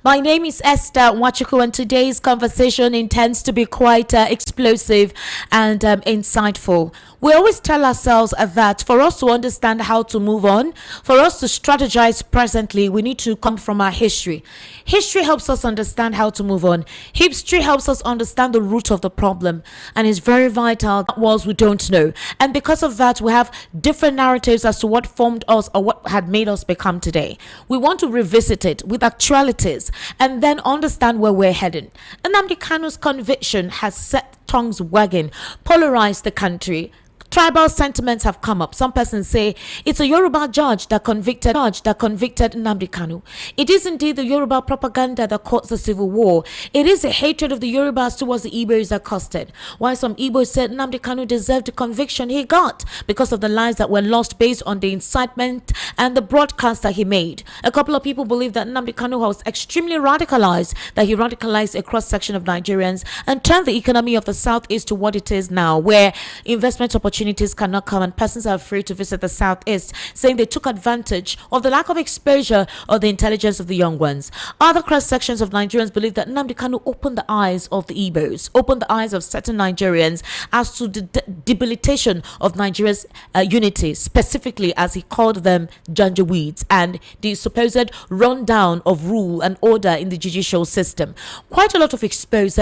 My name is Esther Wachuku, and today's conversation intends to be quite explosive and insightful. We always tell ourselves that for us to understand how to move on, for us to strategize presently, we need to come from our history. History helps us understand how to move on. History helps us understand the root of the problem, and it's very vital that was we don't know. And because of that, we have different narratives as to what formed us or what had made us become today. We want to revisit it with actualities and then understand where we're heading. Nnamdi Kanu's conviction has set tongues wagging, polarized the country. Tribal sentiments have come up. Some persons say it's a Yoruba judge that convicted Nnamdi Kanu. It is indeed the Yoruba propaganda that caused the civil war. It is a hatred of the Yorubas towards the Igbos that caused it. While some Igbos said Nnamdi Kanu deserved the conviction he got because of the lives that were lost based on the incitement and the broadcast that he made. A couple of people believe that Nnamdi Kanu was extremely radicalized, that he radicalized a cross-section of Nigerians and turned the economy of the Southeast to what it is now, where investment opportunities cannot come and persons are afraid to visit the Southeast, saying they took advantage of the lack of exposure or the intelligence of the young ones. Other cross-sections of Nigerians believe that Nnamdi Kanu opened the eyes of the Igbos, opened the eyes of certain Nigerians as to the debilitation of Nigeria's unity, specifically as he called them Janjaweeds, and the supposed rundown of rule and order in the judicial system. Quite a lot of expose.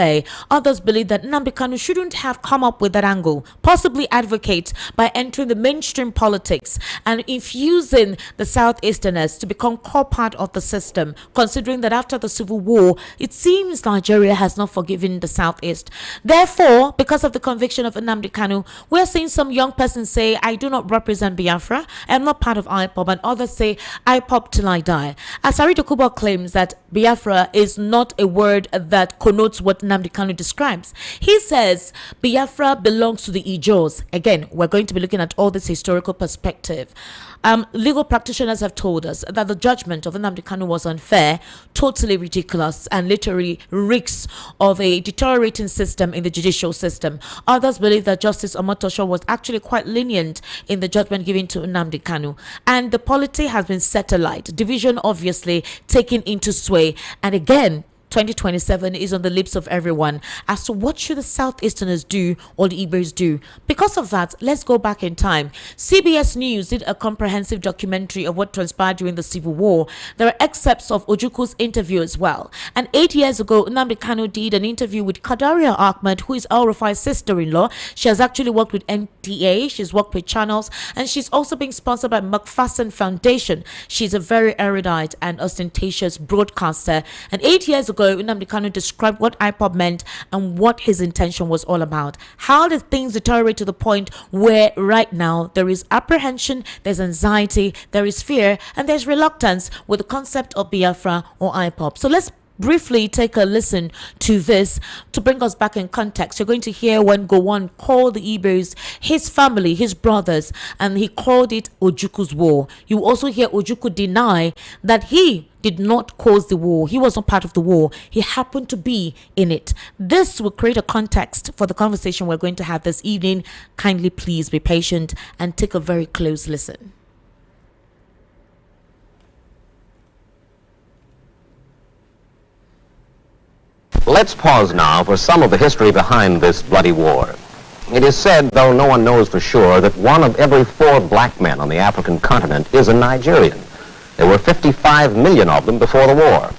Others believe that Nnamdi Kanu shouldn't have come up with that angle, possibly advocate by entering the mainstream politics and infusing the Southeasterners to become core part of the system, considering that after the Civil War, it seems Nigeria has not forgiven the Southeast. Therefore, because of the conviction of Nnamdi Kanu, we're seeing some young persons say, I do not represent Biafra, I am not part of IPOB, and others say, IPOB till I die. Asari Dokubo claims that Biafra is not a word that connotes what Nnamdi Kanu describes. He says Biafra belongs to the Ijos. Again, we're going to be looking at all this historical perspective. Legal practitioners have told us that the judgment of Nnamdi Kanu was unfair, totally ridiculous, and literally reeks of a deteriorating system in the judicial system. Others believe that Justice Omotosho was actually quite lenient in the judgment given to Nnamdi Kanu. And the polity has been set alight, division obviously taken into sway. And again, 2027 is on the lips of everyone as to what should the Southeasterners do or the Igbos do. Because of that, let's go back in time. CBS News did a comprehensive documentary of what transpired during the Civil War. There are excerpts of Ojuku's interview as well. And 8 years ago, Nnamdi Kanu did an interview with Kadaria Ahmed, who is El Rufai's sister-in-law. She has actually worked with NTA, she's worked with channels, and she's also being sponsored by McPherson Foundation. She's a very erudite and ostentatious broadcaster. And 8 years ago, Nnamdi Kanu described what IPOB meant and what his intention was all about. How did things deteriorate to the point where right now there is apprehension, there's anxiety, there is fear, and there's reluctance with the concept of Biafra or IPOB. So let's briefly take a listen to this to bring us back in context. You're going to hear when Gowon called the Igbos his family, his brothers, and he called it Ojuku's war. You also hear Ojuku deny that he did not cause the war. He was not part of the war. He happened to be in it. This will create a context for the conversation we're going to have this evening. Kindly please be patient and take a very close listen. Let's pause now for some of the history behind this bloody war. It is said, though no one knows for sure, that 1 of every 4 black men on the African continent is a Nigerian. There were 55 million of them before the war.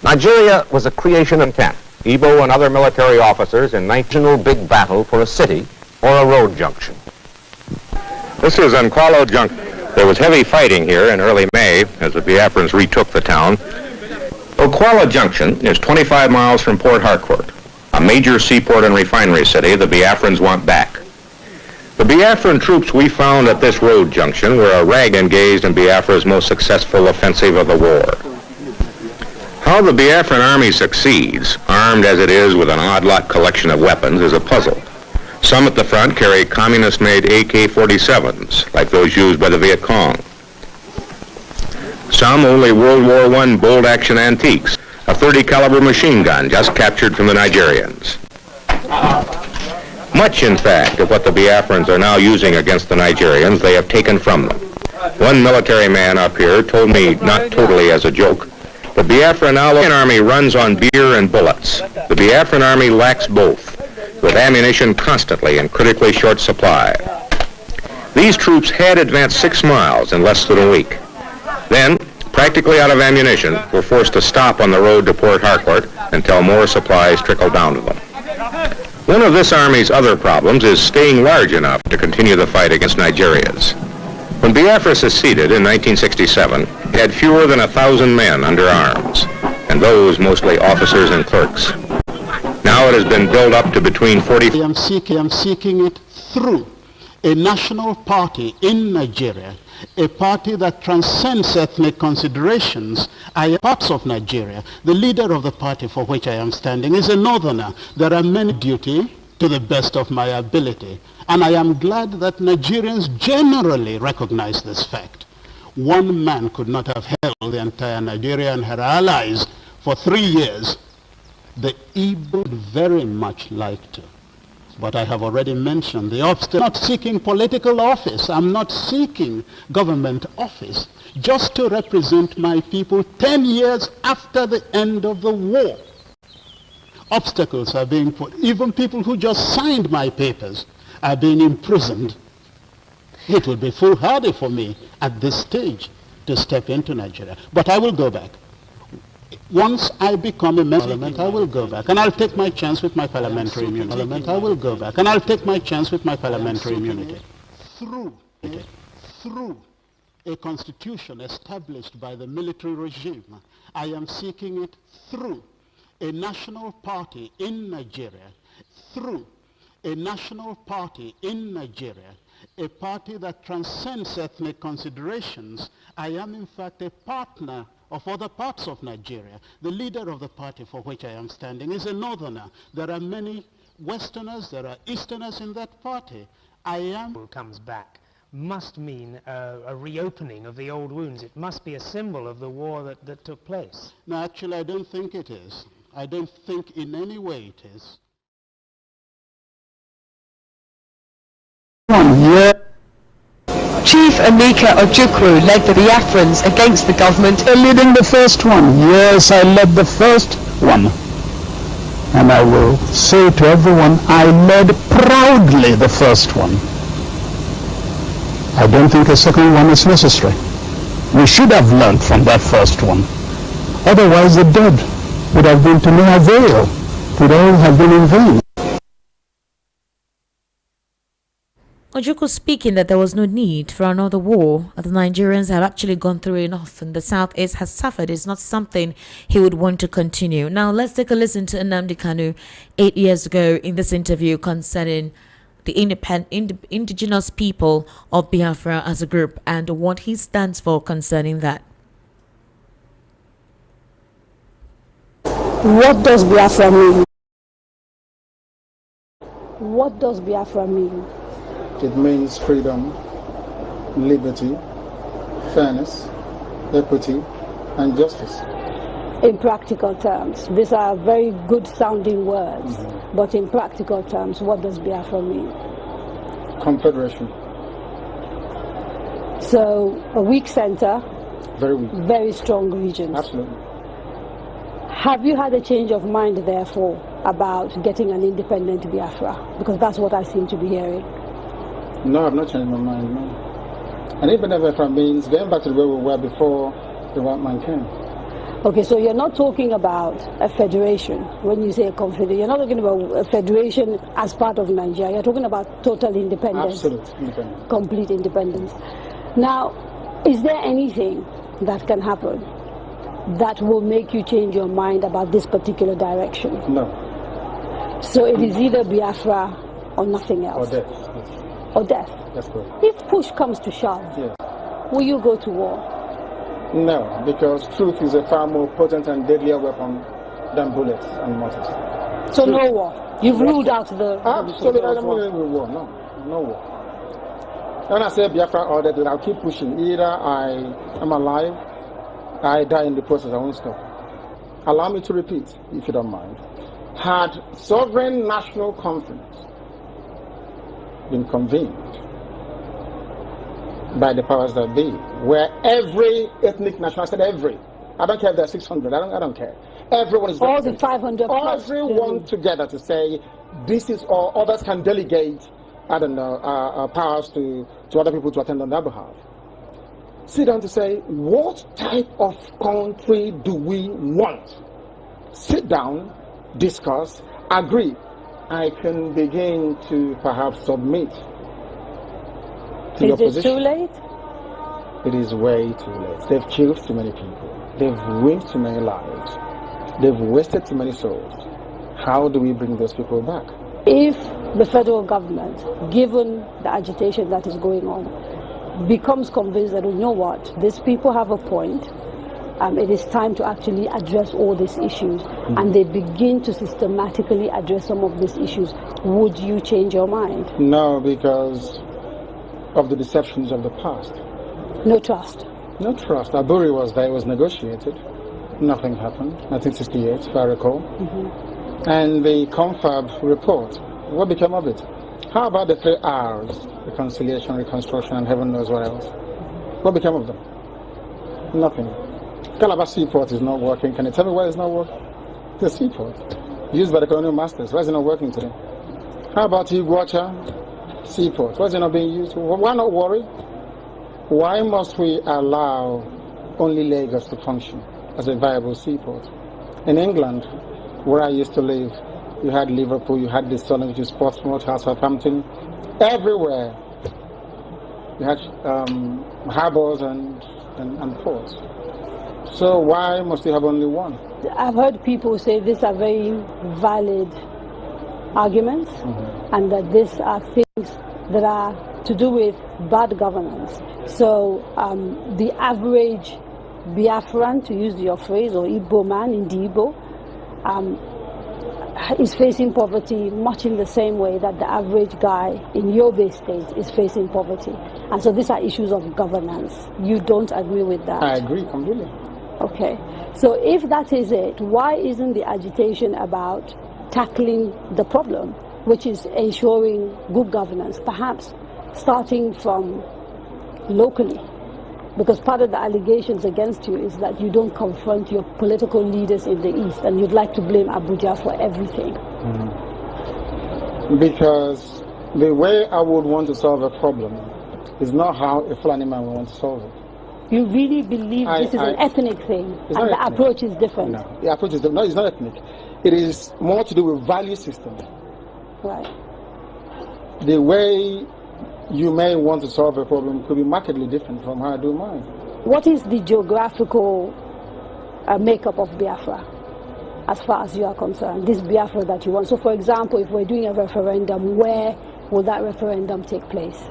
Nigeria was a creation of 10. Igbo and other military officers in national big battle for a city or a road junction. This is Nkwalo Junction. There was heavy fighting here in early May as the Biafrans retook the town. Nkwalo Junction is 25 miles from Port Harcourt, a major seaport and refinery city the Biafrans want back. The Biafran troops we found at this road junction were a rag engaged in Biafra's most successful offensive of the war. How the Biafran army succeeds, armed as it is with an odd-lot collection of weapons, is a puzzle. Some at the front carry communist-made AK-47s, like those used by the Viet Cong. Some only World War I bolt-action antiques, a .30 caliber machine gun just captured from the Nigerians. Much, in fact, of what the Biafrans are now using against the Nigerians, they have taken from them. One military man up here told me, not totally as a joke, The Biafran army runs on beer and bullets. The Biafran army lacks both, with ammunition constantly in critically short supply. These troops had advanced 6 miles in less than a week. Then, practically out of ammunition, were forced to stop on the road to Port Harcourt until more supplies trickled down to them. One of this army's other problems is staying large enough to continue the fight against Nigerians. When Biafra seceded in 1967, it had fewer than 1,000 men under arms, and those mostly officers and clerks. Now it has been built up to between 40... I am seeking it through a national party in Nigeria, a party that transcends ethnic considerations. I am parts of Nigeria. The leader of the party for which I am standing is a northerner. There are many duty to the best of my ability. And I am glad that Nigerians generally recognize this fact. One man could not have held the entire Nigeria and her allies for 3 years. The Igbo would very much like to. But I have already mentioned the obstacle. I'm not seeking political office. I'm not seeking government office. Just to represent my people 10 years after the end of the war. Obstacles are being put. Even people who just signed my papers are being imprisoned. It would be foolhardy for me at this stage to step into Nigeria. But I will go back. Once I become a member of Parliament, I will go back. And I'll take my chance with my parliamentary immunity. I will go back. And I'll take my chance with my parliamentary immunity. Through a constitution established by the military regime, I am seeking it through a national party in Nigeria, through a national party in Nigeria, a party that transcends ethnic considerations. I am in fact a partner of other parts of Nigeria. The leader of the party for which I am standing is a northerner. There are many Westerners, there are Easterners in that party. I am... ...comes back must mean a reopening of the old wounds. It must be a symbol of the war that took place. No, actually I don't think it is. I don't think in any way it is. Chief Emeka Ojukwu led the Biafrans against the government. Leading the first one. Yes, I led the first one. And I will say to everyone, I led proudly the first one. I don't think a second one is necessary. We should have learned from that first one. Otherwise the dead would have been to no avail. It would all have been in vain. Ojukwu speaking that there was no need for another war. The Nigerians have actually gone through enough and the Southeast has suffered. It's not something he would want to continue. Now let's take a listen to Nnamdi Kanu 8 years ago in this interview concerning the indigenous people of Biafra as a group and what he stands for concerning that. What does Biafra mean? What does Biafra mean? It means freedom, liberty, fairness, equity, and justice. In practical terms, these are very good sounding words, but in practical terms, what does Biafra mean? Confederation. So, a weak center, very weak, very strong regions. Absolutely. Have you had a change of mind, therefore, about getting an independent Biafra? Because that's what I seem to be hearing. No, I've not changed my mind, no. And even if Biafra means going back to where we were before the white man came. Okay, so you're not talking about a federation when you say a confederation. You're not talking about a federation as part of Nigeria. You're talking about total independence. Absolute independence. Complete independence. Now, is there anything that can happen that will make you change your mind about this particular direction? No. So it is either Biafra or nothing else? Or death, yes. Or death? That's correct. If push comes to shove, yes, will you go to war? No, because truth is a far more potent and deadlier weapon than bullets and mortars. So truth. No war? You've ruled out the... Absolutely, I don't believe in war, no. No war. When I say Biafra or that, I'll keep pushing. Either I am alive, I die in the process, I won't stop. Allow me to repeat, if you don't mind. Had sovereign national conference been convened by the powers that be, where every ethnic nation, I said every I don't care if there's 600. I don't care. Everyone is all the 500 plus. Everyone together to say this is all. Others can delegate, I don't know, powers to other people to attend on their behalf. Sit down to say, what type of country do we want? Sit down, discuss, agree. I can begin to perhaps submit to your position. Is it too late? It is way too late. They've killed too many people. They've ruined too many lives. They've wasted too many souls. How do we bring those people back? If the federal government, given the agitation that is going on, becomes convinced that, you know what, these people have a point, it is time to actually address all these issues, and they begin to systematically address some of these issues, would you change your mind? No, because of the deceptions of the past. No trust. No trust. Aburi was there, it was negotiated. Nothing happened. 1968, if I recall. And the confab report, what became of it? How about the 3 R's? Reconciliation, reconstruction, and heaven knows what else. What became of them? Nothing. Calabar Seaport is not working. Can you tell me why it's not working? The seaport, used by the colonial masters. Why is it not working today? How about Iguacha Seaport? Why is it not being used? Why not worry? Why must we allow only Lagos to function as a viable seaport? In England, where I used to live, you had Liverpool, you had the Sun, which is Portsmouth, Southampton. Everywhere you had harbors and ports. So why must we have only one? I've heard people say these are very valid arguments, and that these are things that are to do with bad governance. So the average Biafran, to use your phrase, or Igbo man in the Igbo, is facing poverty much in the same way that the average guy in Yobe State is facing poverty. And so these are issues of governance. You don't agree with that? I agree completely. Okay. So if that is it, why isn't the agitation about tackling the problem, which is ensuring good governance, perhaps starting from locally? Because part of the allegations against you is that you don't confront your political leaders in the East, and you'd like to blame Abuja for everything. Because the way I would want to solve a problem is not how a Fulani man would want to solve it. You really believe this is an ethnic thing, and the approach is different? No, the approach is different. No, it's not ethnic. It is more to do with value system. Right. The way you may want to solve a problem could be markedly different from how I do mine. What is the geographical makeup of Biafra, as far as you are concerned, this Biafra that you want? So, for example, if we're doing a referendum, where will that referendum take place?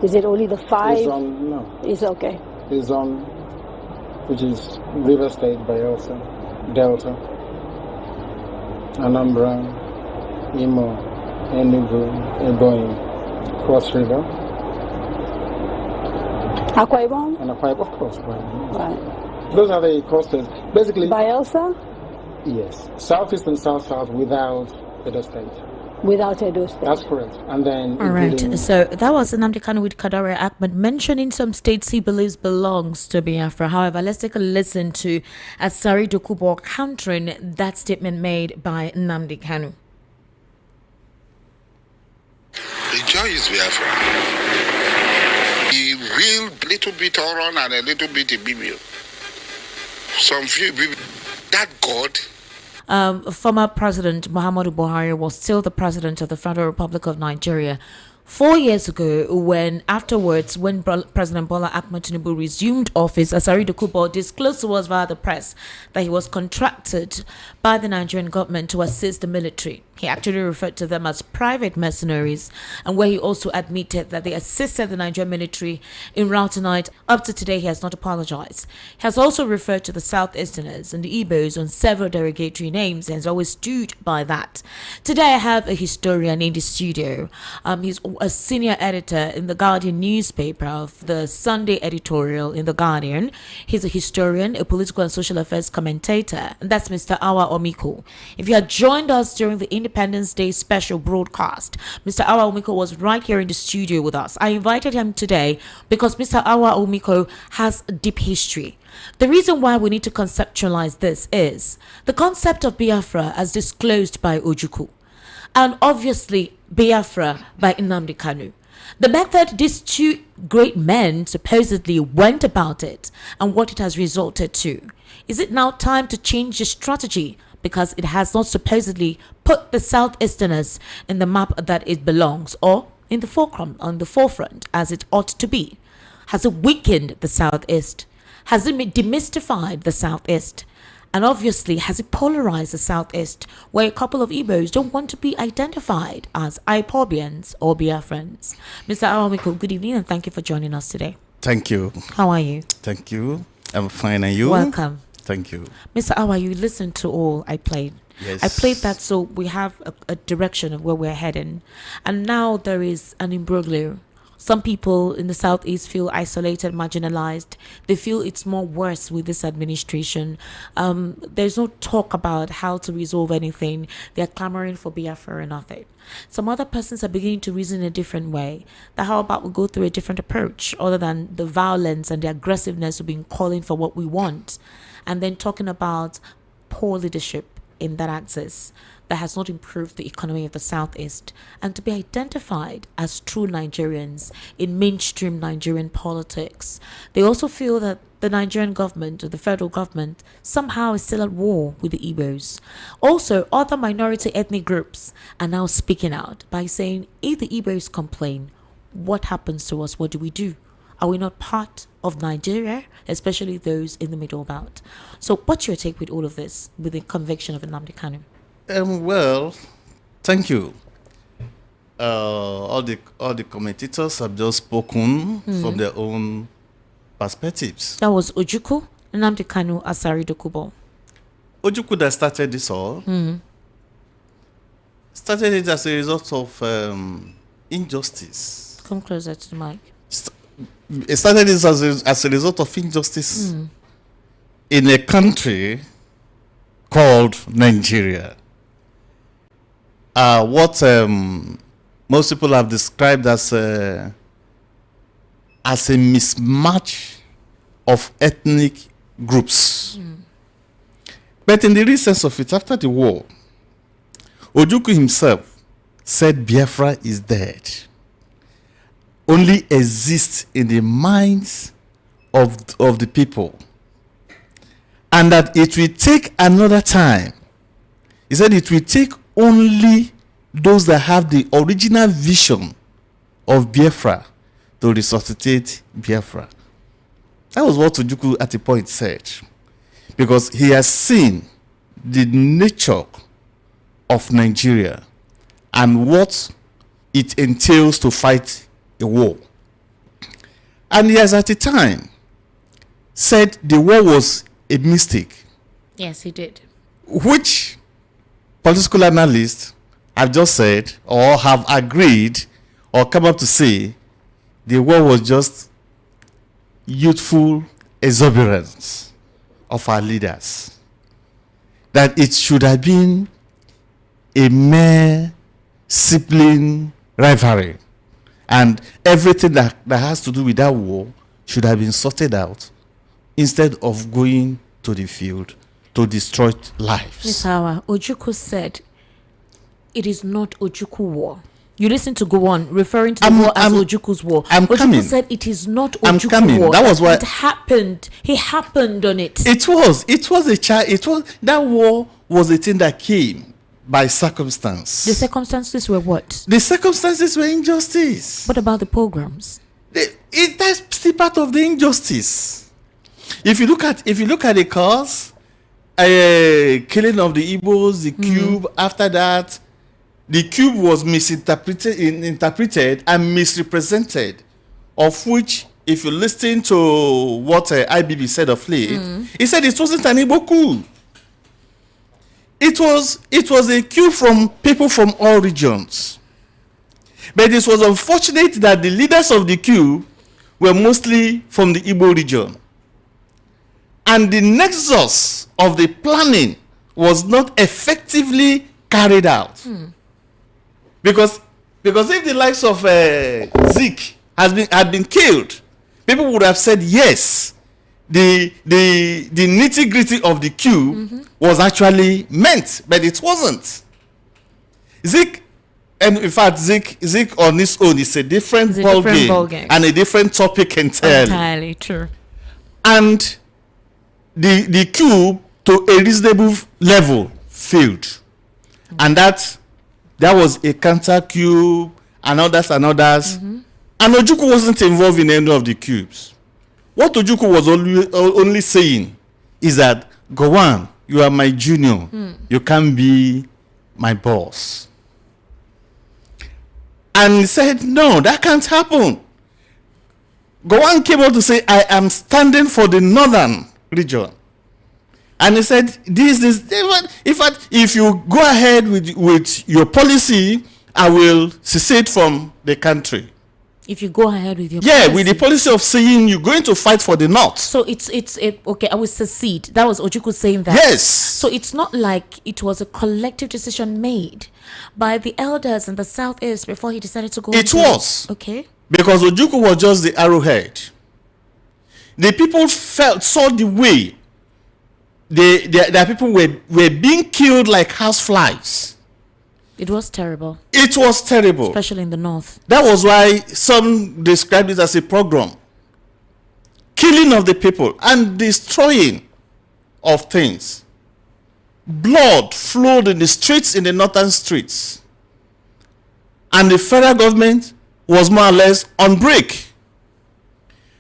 Is it only the 5? It's on, no. It's okay. It's on, which is River State, Bayelsa, Delta, Anambra, Imo, Enugu, Ebonyi, Cross River. Akwa Ibom? And Akwa Ibom, of course. Right. Those are the coasters. Basically. Bayelsa? Yes. Southeast and South-South without Edo State. Without Edo State. That's correct. And then. All right. So that was Nnamdi Kanu with Kadare Ahmed mentioning some states he believes belongs to Biafra. However, let's take a listen to Asari Dokubo countering that statement made by Nnamdi Kanu. The joy is Biafra. The real little bit Oron and a little bit Ibibio. Some few Ibibio. That God. Former President Muhammadu Buhari was still the president of the Federal Republic of Nigeria 4 years ago, when President Bola Ahmed Tinubu resumed office. Asari Dokubo disclosed to us via the press that he was contracted by the Nigerian government to assist the military. He actually referred to them as private mercenaries, and where he also admitted that they assisted the Nigerian military in routing out. Up to today, he has not apologized. He has also referred to the Southeasterners and the Igbos on several derogatory names and has always stood by that. Today, I have a historian in the studio. He's a senior editor in the Guardian newspaper of the Sunday editorial in the Guardian. He's a historian, a political and social affairs commentator, and that's Mr. Awa Omiko. If you had joined us during the Independence Day special broadcast, Mr. Awa Omiko was right here in the studio with us. I invited him today because Mr. Awa Omiko has a deep history. The reason why we need to conceptualize this is the concept of Biafra as disclosed by Ojukwu, and obviously Biafra by Nnamdi Kanu. The method these two great men supposedly went about it and what it has resulted to. Is it now time to change the strategy because it has not supposedly put the Southeasterners in the map that it belongs, or in the forefront as it ought to be? Has it weakened the Southeast? Has it demystified the Southeast? And obviously, has it polarized the Southeast, where a couple of Igbos don't want to be identified as IPOBians or Biafrans? Mr. Awamiko, good evening, and thank you for joining us today. Thank you. How are you? Thank you. I'm fine, and you? Welcome. Thank you. Mr. Awa, you listened to all I played. Yes. I played that so we have a direction of where we're heading. And now there is an imbroglio. Some people in the Southeast feel isolated, marginalized. They feel it's more worse with this administration. There's no talk about how to resolve anything. They're clamoring for Biafra or nothing. Some other persons are beginning to reason a different way. That how about we go through a different approach other than the violence and the aggressiveness we've been calling for what we want, and then talking about poor leadership in that axis that has not improved the economy of the Southeast, and to be identified as true Nigerians in mainstream Nigerian politics. They also feel that the Nigerian government, or the federal government, somehow is still at war with the Igbos. Also, other minority ethnic groups are now speaking out by saying, if the Igbos complain, what happens to us? What do we do? Are we not part of Nigeria, especially those in the middle belt? So what's your take with all of this, with the conviction of Nnamdi Kanu? Well, thank you. All the commentators have just spoken from their own perspectives. That was Ojukwu, Nnamdi Kanu, Asari Dokubo. Ojukwu that started this all started it as a result of injustice. Come closer to the mic. It started this as a result of injustice in a country called Nigeria. What most people have described as a mismatch of ethnic groups. But in the real sense of it, after the war, Ojukwu himself said Biafra is dead, only exists in the minds of the people, and that it will take another time. He said it will take only those that have the original vision of Biafra to resuscitate Biafra. That was what Ojukwu at a point said, because he has seen the nature of Nigeria and what it entails to fight a war. And he has at the time said the war was a mistake. Yes, he did. Which political analysts have just said, or have agreed, or come up to say, the war was just youthful exuberance of our leaders. That it should have been a mere sibling rivalry. And everything that has to do with that war should have been sorted out instead of going to the field to destroy lives. Ms. Hawa, Ojukwu said it is not Ojukwu war. You listen to go on referring to the war as Ojukwu's war. Ojukwu said it is not Ojukwu war. That was why it happened. He happened on it. It was a child. That war was a thing that came by circumstance. The circumstances were what? The circumstances were injustice. What about the pogroms? That's still part of the injustice. If you look at the cause, killing of the Igbos, the cube. After that, the cube was interpreted and misrepresented. Of which, if you listen to what IBB said of late, he said it wasn't an Igbo coup. It was a coup from people from all regions. But it was unfortunate that the leaders of the coup were mostly from the Igbo region. And the nexus of the planning was not effectively carried out. Because if the likes of Zik had been killed, people would have said yes, the nitty-gritty of the coup was actually meant, but it wasn't. Zik, and in fact, Zik on his own is a different ball game and a different topic entirely. Entirely true. And the coup to a reasonable level failed, and that was a counter coup and others. And Ojukwu wasn't involved in any of the coups. What Ojukwu was only saying is that, Gowon, you are my junior, you can't be my boss. And he said, no, that can't happen. Gowon came out to say, I am standing for the northern region. And he said, in fact, if you go ahead with your policy, I will secede from the country. If you go ahead with your policy. With the policy of saying you're going to fight for the north. So okay, I will secede. That was Ojukwu saying that. Yes. So it's not like it was a collective decision made by the elders in the southeast before he decided to go. It was. Okay. Because Ojukwu was just the arrowhead. The people saw the way the people were being killed like houseflies. It was terrible. It was terrible. Especially in the north. That was why some described it as a pogrom. Killing of the people and destroying of things. Blood flowed in the streets, in the northern streets. And the federal government was more or less on break.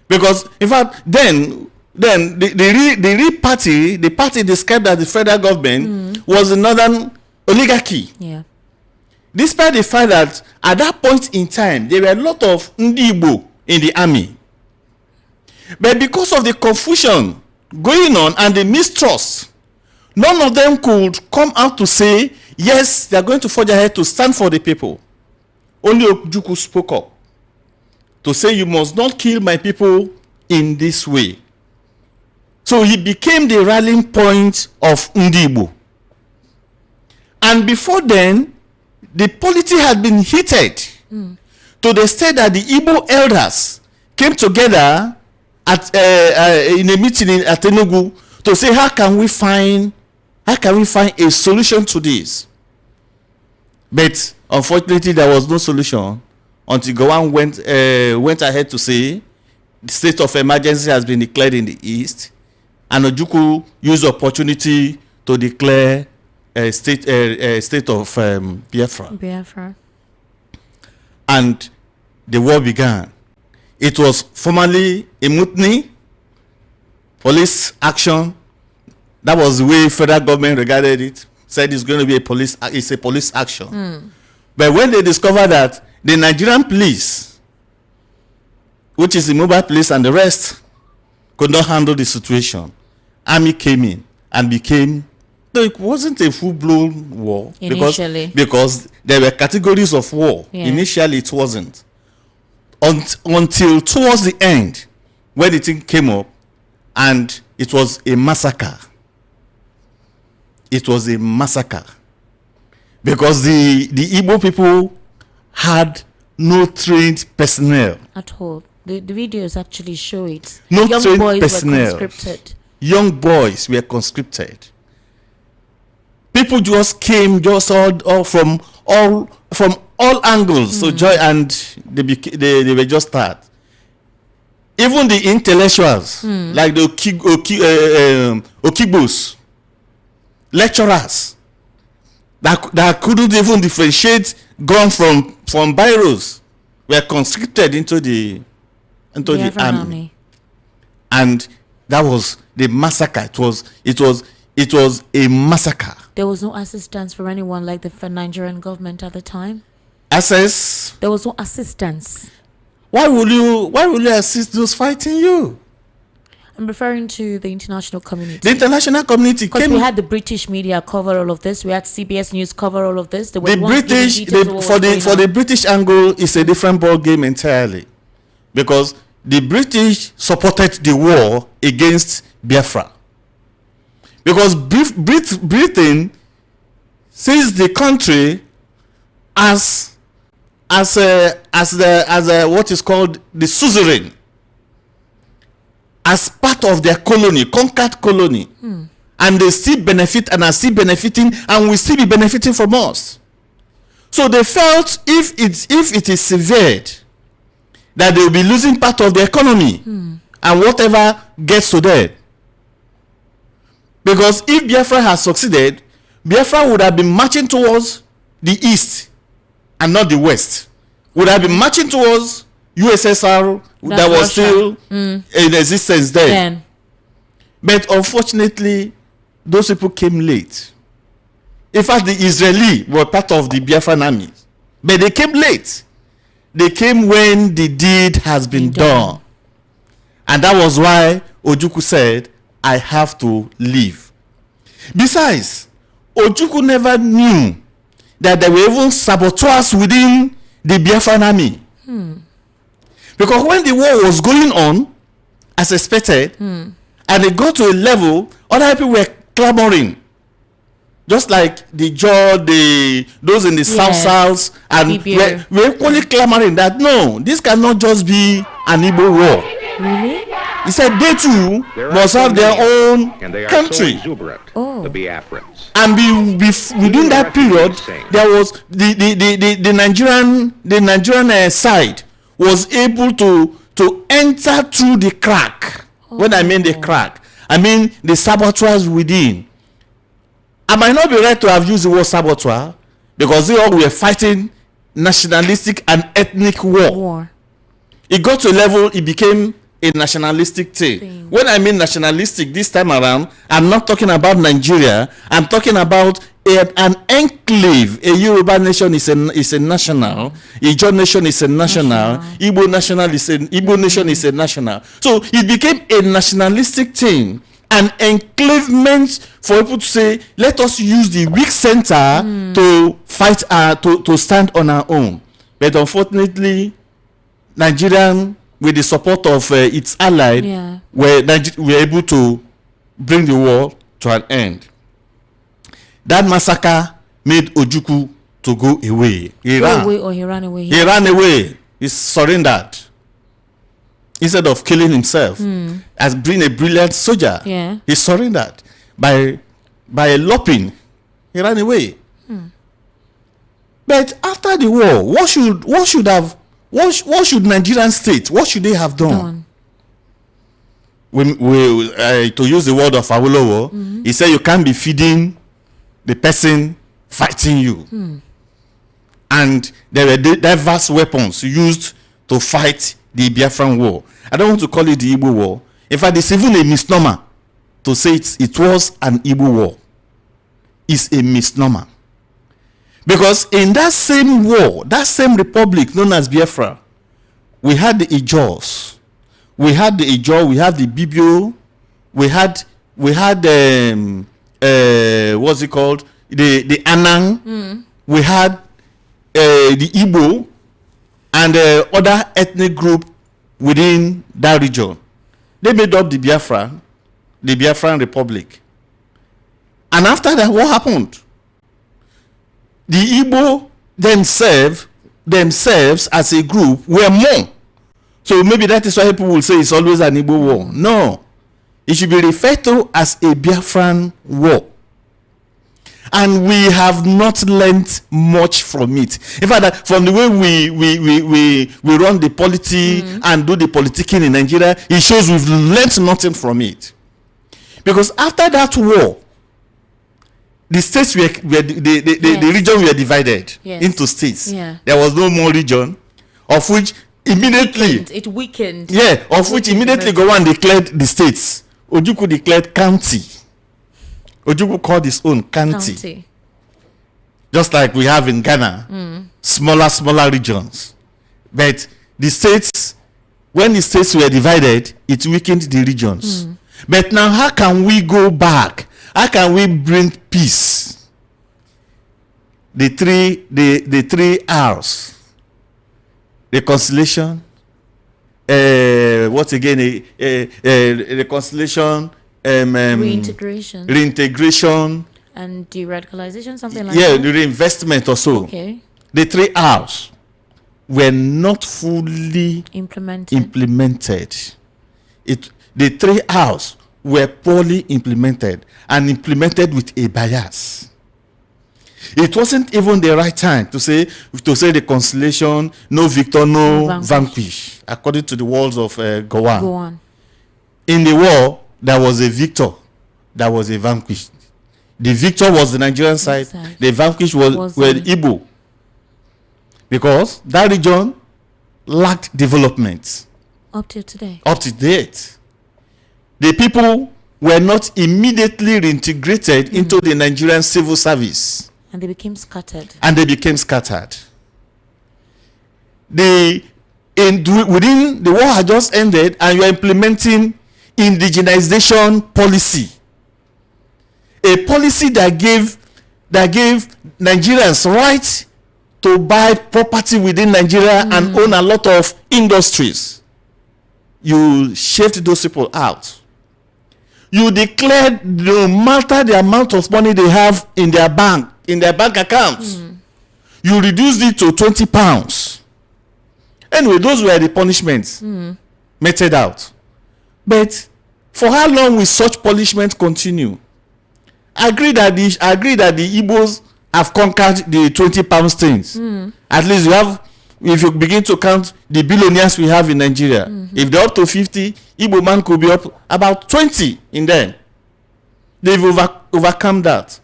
Because, in fact, then the real party, the party described as the federal government, was the northern oligarchy. Yeah. Despite the fact that at that point in time, there were a lot of Ndi Igbo in the army. But because of the confusion going on and the mistrust, none of them could come out to say, yes, they are going to forge ahead to stand for the people. Only Ojukwu spoke up to say, you must not kill my people in this way. So he became the rallying point of Ndi Igbo. And before then, the polity had been heated to the extent that the Igbo elders came together at in a meeting at Enugu to say, how can we find a solution to this? But unfortunately, there was no solution until Gowon went ahead to say the state of emergency has been declared in the east, and Ojukwu used the opportunity to declare a state of Biafra. And the war began. It was formally a mutiny, police action. That was the way federal government regarded it. Said it's going to be a police action. But when they discovered that the Nigerian police, which is the mobile police and the rest, could not handle the situation, army came in and became. No, it wasn't a full-blown war. Initially. Because there were categories of war. Yeah. Initially, it wasn't. Until towards the end, when the thing came up, and it was a massacre. It was a massacre. Because the Igbo people had no trained personnel. At all. The videos actually show it. No Young trained boys personnel. were conscripted. Young boys were conscripted. People just came all from all angles to join, and they were just tired. Even the intellectuals, like the Okigos, lecturers, that couldn't even differentiate gun from biros, were conscripted into the army. And that was the massacre. It was a massacre. There was no assistance for anyone like the Nigerian government at the time. Access? There was no assistance. Why will you assist those fighting you? I'm referring to the international community. The international community Because came. we had the British media cover all of this. We had CBS News cover all of this. They were The once giving British, details of what for was the going for on. the British angle, is a different ball game entirely, because the British supported the war against Biafra, because Britain sees the country as what is called the suzerain, as part of their colony, conquered colony, and they still benefit and are still benefiting and will still be benefiting from us. So they felt if it is severed, that they will be losing part of the economy and whatever gets to them. Because if Biafra has succeeded, Biafra would have been marching towards the east and not the west. Would have been marching towards USSR that was Russia. still in existence then. Then. But unfortunately, those people came late. In fact, the Israeli were part of the Biafran army, but they came late. They came when the deed has been done. And that was why Ojukwu said, I have to leave. Besides, Ojukwu never knew that there were even saboteurs within the Biafran army. Because when the war was going on, as expected, and it got to a level, other people were clamoring. Just like those in the South, and we're equally clamoring that no, this cannot just be an Igbo war. Really? He said they too must have their own And they are country. so exuberant, the Biafrans. And within that period, there was the Nigerian side was able to enter through the crack. When I mean the crack, I mean the saboteurs within. I might not be right to have used the word saboteur, because they all were fighting nationalistic and ethnic war. It got to a level, it became a nationalistic thing. When I mean nationalistic this time around, I'm not talking about Nigeria. I'm talking about an enclave. A Yoruba nation is a national. Ijaw nation is a national. Igbo nation is a national. So it became a nationalistic thing. An enclavement for people to say, let us use the weak center to fight, to stand on our own. But unfortunately, Nigerian, with the support of its allied, were able to bring the war to an end. That massacre made Ojukwu to go away. He ran away. He ran away. He surrendered. Instead of killing himself, as being a brilliant soldier, he surrendered by eloping. He ran away. But after the war, what should Nigerian state? What should they have done? To use the word of Awolowo, he said you can't be feeding the person fighting you. And there were diverse weapons used to fight the Biafran war. I don't want to call it the Igbo war. In fact, it's even a misnomer to say it was an Igbo war. It's a misnomer. Because in that same war, that same republic known as Biafra, we had the Ijaws. We had the Ijaw, we had the Bibio, we had what's it called? The Anang, we had the Igbo, and other ethnic group within that region. They made up the Biafran Republic. And after that, what happened? The Igbo themselves as a group were more. So maybe that is why people will say it's always an Igbo war. No. It should be referred to as a Biafran war. And we have not learnt much from it. In fact, from the way we run the polity and do the politicking in Nigeria, it shows we've learnt nothing from it. Because after that war, the states the region were divided into states. There was no more region, of which immediately it weakened. Of which immediately go and declared the states. Ojukwu declared county. Ojukwu called his own county. Just like we have in Ghana, smaller regions. But the states when the states were divided, it weakened the regions. But now, how can we go back? How can we bring peace? The three R's: reconciliation. What again? Reconciliation. Reintegration. And de-radicalization, something like that. that. Yeah, the reinvestment or so. Okay. The 3 R's were not fully implemented. The 3 R's were poorly implemented and implemented with a bias. It wasn't even the right time to say reconciliation, no victor, no vanquish, according to the words of Gowon. In the war, there was a victor, there was a vanquished. The victor was the Nigerian side. The vanquished were the Igbo. Because that region lacked development. Up to today. Up to date. The people were not immediately reintegrated into the Nigerian civil service. And they became scattered. Within the war had just ended, and you are implementing indigenization policy. A policy that gave Nigerians right to buy property within Nigeria and own a lot of industries. You shaved those people out. You declared no matter the amount of money they have in their bank accounts, you reduced it to £20. Anyway, those were the punishments meted out. But for how long will such punishment continue? I agree that the Igbos have conquered the £20 things. At least you have, if you begin to count the billionaires we have in Nigeria, if they're up to 50, Igbo man could be up about 20 in them. They've overcome that.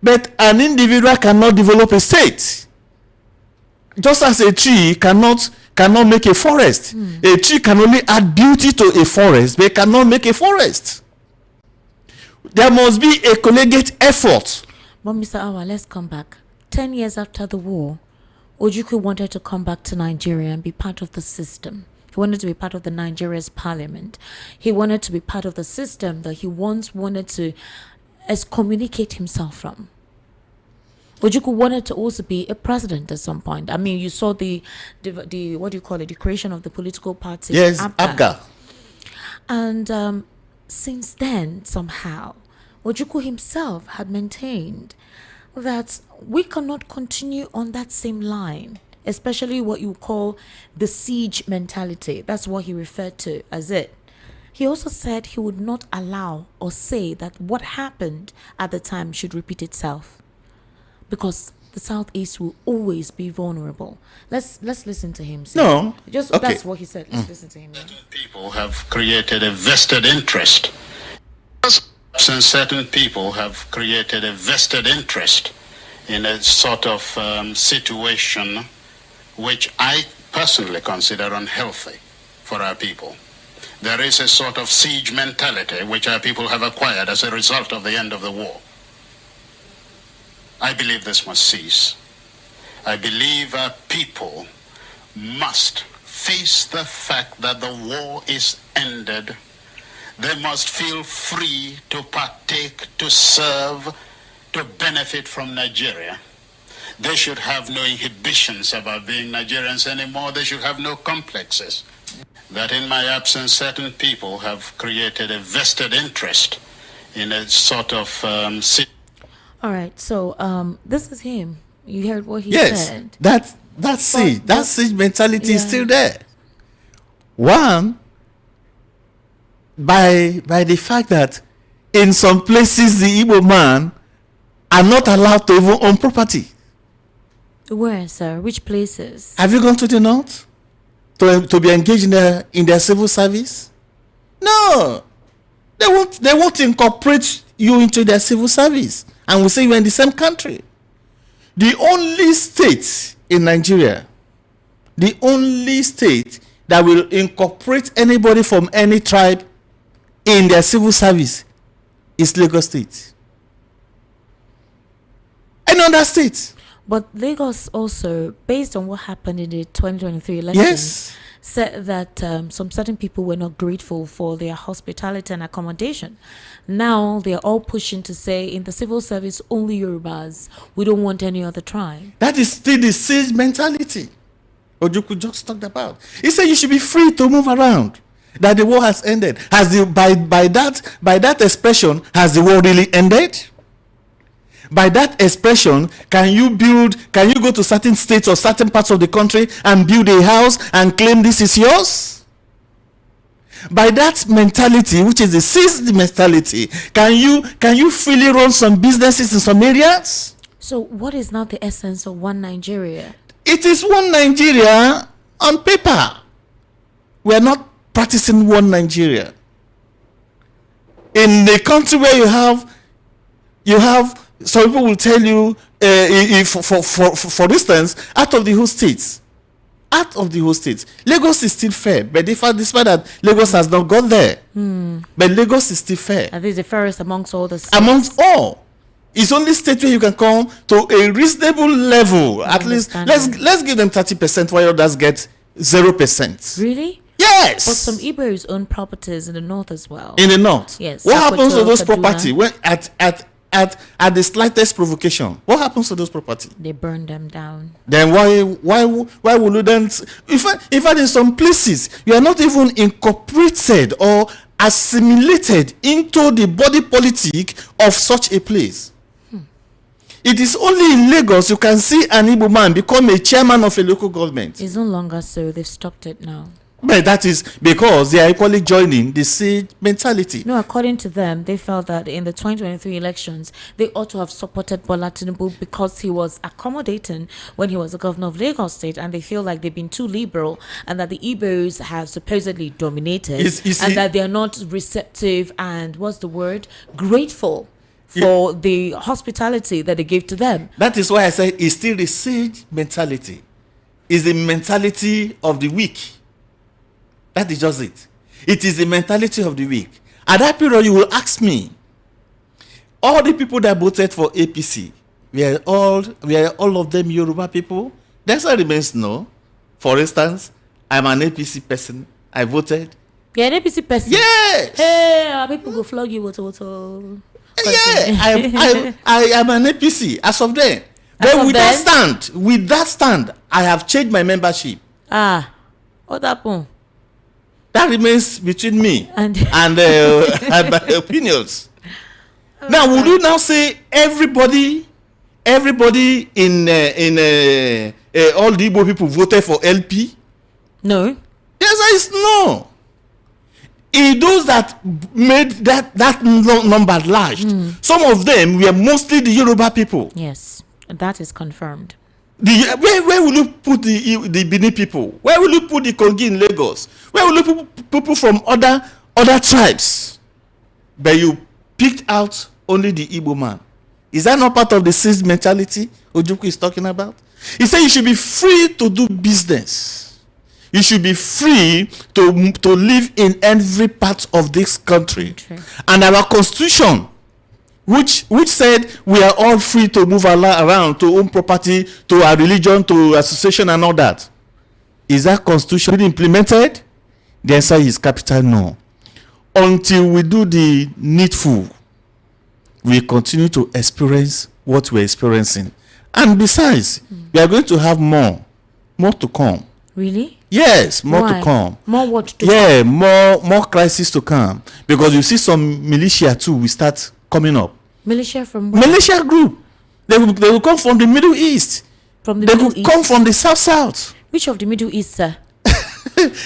But an individual cannot develop a state. Just as a tree cannot make a forest. A tree can only add beauty to a forest, but it cannot make a forest. There must be a collegiate effort. But Mr. Awa, let's come back. 10 years after the war, Ojukwu wanted to come back to Nigeria and be part of the system. He wanted to be part of the Nigeria's parliament. He wanted to be part of the system that he once wanted to excommunicate himself from. Ojukwu wanted to also be a president at some point. I mean, you saw the what do you call it, the creation of the political party. Yes, APGA. And since then, somehow, Ojukwu himself had maintained that we cannot continue on that same line, especially what you call the siege mentality. That's what he referred to as it. He also said he would not allow or say that what happened at the time should repeat itself, because the Southeast will always be vulnerable. Let's listen to him. No, just okay. That's what he said. Let's listen to him. Yeah. People have created a vested interest. And certain people have created a vested interest in a sort of situation which I personally consider unhealthy for our people. There is a sort of siege mentality which our people have acquired as a result of the end of the war. I believe this must cease. I believe our people must face the fact that the war is ended. They must feel free to partake, to serve, to benefit from Nigeria. They should have no inhibitions about being Nigerians anymore. They should have no complexes. That in my absence, certain people have created a vested interest in a sort of... All right, so this is him. You heard what he said. Yes, that siege mentality is still there. One, by the fact that in some places the Igbo man are not allowed to even own property. Where, sir? Which places? Have you gone to the north to be engaged in their civil service? No, they won't incorporate you into their civil service, and will say you're in the same country. The only state in Nigeria, the only state that will incorporate anybody from any tribe in their civil service is Lagos State. Any other state. But Lagos also, based on what happened in the 2023 elections, said that some certain people were not grateful for their hospitality and accommodation. Now they're all pushing to say in the civil service, only Yorubas. We don't want any other tribe. That is still the siege mentality Ojukwu just talked about. He said you should be free to move around. That the war has ended. By that expression, has the war really ended? By that expression, can you go to certain states or certain parts of the country and build a house and claim this is yours? By that mentality, which is the seized mentality, can you freely run some businesses in some areas? So what is now the essence of one Nigeria? It is one Nigeria on paper. We are not practicing one Nigeria. In the country where you have some people will tell you, if for instance, out of the whole states, Lagos is still fair, but despite that Lagos has not got there, but Lagos is still fair. And this is the fairest amongst all the states. Amongst all, it's only state where you can come to a reasonable level. At least let's give them 30%, while others get 0%. Really? Yes. But some Igbos own properties in the north as well. In the north, yes. What happens to those property when at the slightest provocation? What happens to those property? They burn them down. Then why would you then? In fact, in some places you are not even incorporated or assimilated into the body politic of such a place. It is only in Lagos you can see an Igbo man become a chairman of a local government. It's no longer so. They've stopped it now. But that is because they are equally joining the siege mentality. No, according to them, they felt that in the 2023 elections, they ought to have supported Bola Tinubu because he was accommodating when he was the governor of Lagos State, and they feel like they've been too liberal and that the Igbos have supposedly dominated and that they are not receptive and, what's the word, grateful for the hospitality that they gave to them. That is why I say it's still the siege mentality. It's the mentality of the weak. That is just it. It is the mentality of the weak. At that period, you will ask me, all the people that voted for APC, were all of them Yoruba people? The answer remains no. For instance, I'm an APC person. I voted. You're an APC person? Yes. Hey, our people go flog you. Yeah, I am an APC as of then. But with that stand, I have changed my membership. What happened? That remains between me and my opinions. Now, would you now say everybody in all the Igbo people voted for LP? No. Yes, is no. In those that made that number large, some of them were mostly the Yoruba people. Yes, that is confirmed. Where will you put the Benin people? Where will you put the Kongi in Lagos? Where will you put people from other tribes? But you picked out only the Igbo man. Is that not part of the seized mentality Ojukwu is talking about? He said you should be free to do business. You should be free to live in every part of this country. Okay. And our constitution, which said we are all free to move around, to own property, to our religion, to association and all that. Is that constitution really implemented? The answer is capital no. Until we do the needful, we continue to experience what we're experiencing. And besides, we are going to have more to come. Really? Yes, more to come. More what to come? More crisis to come. Because you see some militia too will start coming up. Militia from where? Militia group. They will come from the Middle East. From the Middle East? They will come from the South. Which of the Middle East, sir?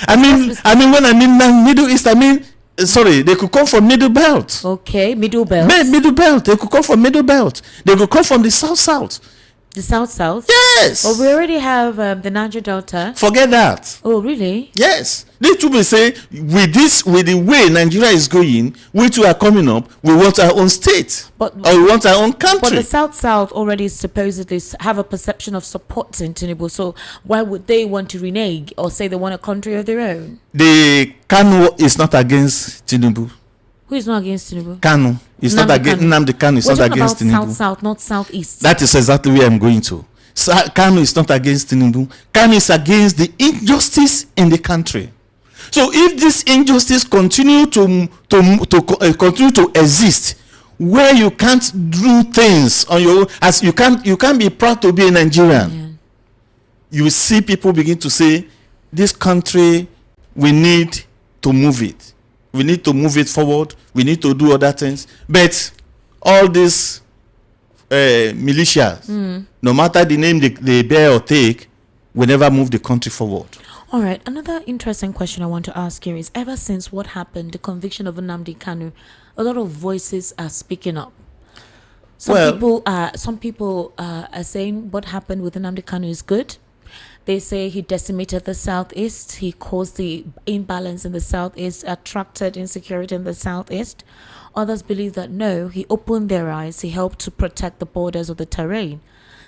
I mean when I mean Middle East, sorry, they could come from Middle Belt. Okay, Middle Belt. Middle Belt. They could come from Middle Belt. They could come from the South. The South? Yes. Oh, we already have the Niger Delta. Forget that. Oh, really? Yes. They too will say, with the way Nigeria is going, we too are coming up, we want our own state. Or we want our own country. But the South already supposedly have a perception of supporting Tinubu. So why would they want to renege or say they want a country of their own? The Kanu is not against Tinubu. Who is not against Tinubu? Kanu. It's not against Nnamdi Kanu. It's not against Tinubu. South, not Southeast. That is exactly where I'm going to. Kanu is not against Tinubu. Kanu is against the injustice in the country. So if this injustice continue to exist, where you can't do things on your own, as you can't be proud to be a Nigerian. Yeah. You will see people begin to say, this country, we need to move it. We need to move it forward. We need to do other things. But all these militias, no matter the name they bear or take, will never move the country forward. All right. Another interesting question I want to ask here is, ever since what happened, the conviction of Nnamdi Kanu, a lot of voices are speaking up. Some people are saying what happened with Nnamdi Kanu is good. They say he decimated the Southeast. He caused the imbalance in the Southeast, attracted insecurity in the Southeast. Others believe that no, he opened their eyes. He helped to protect the borders of the terrain.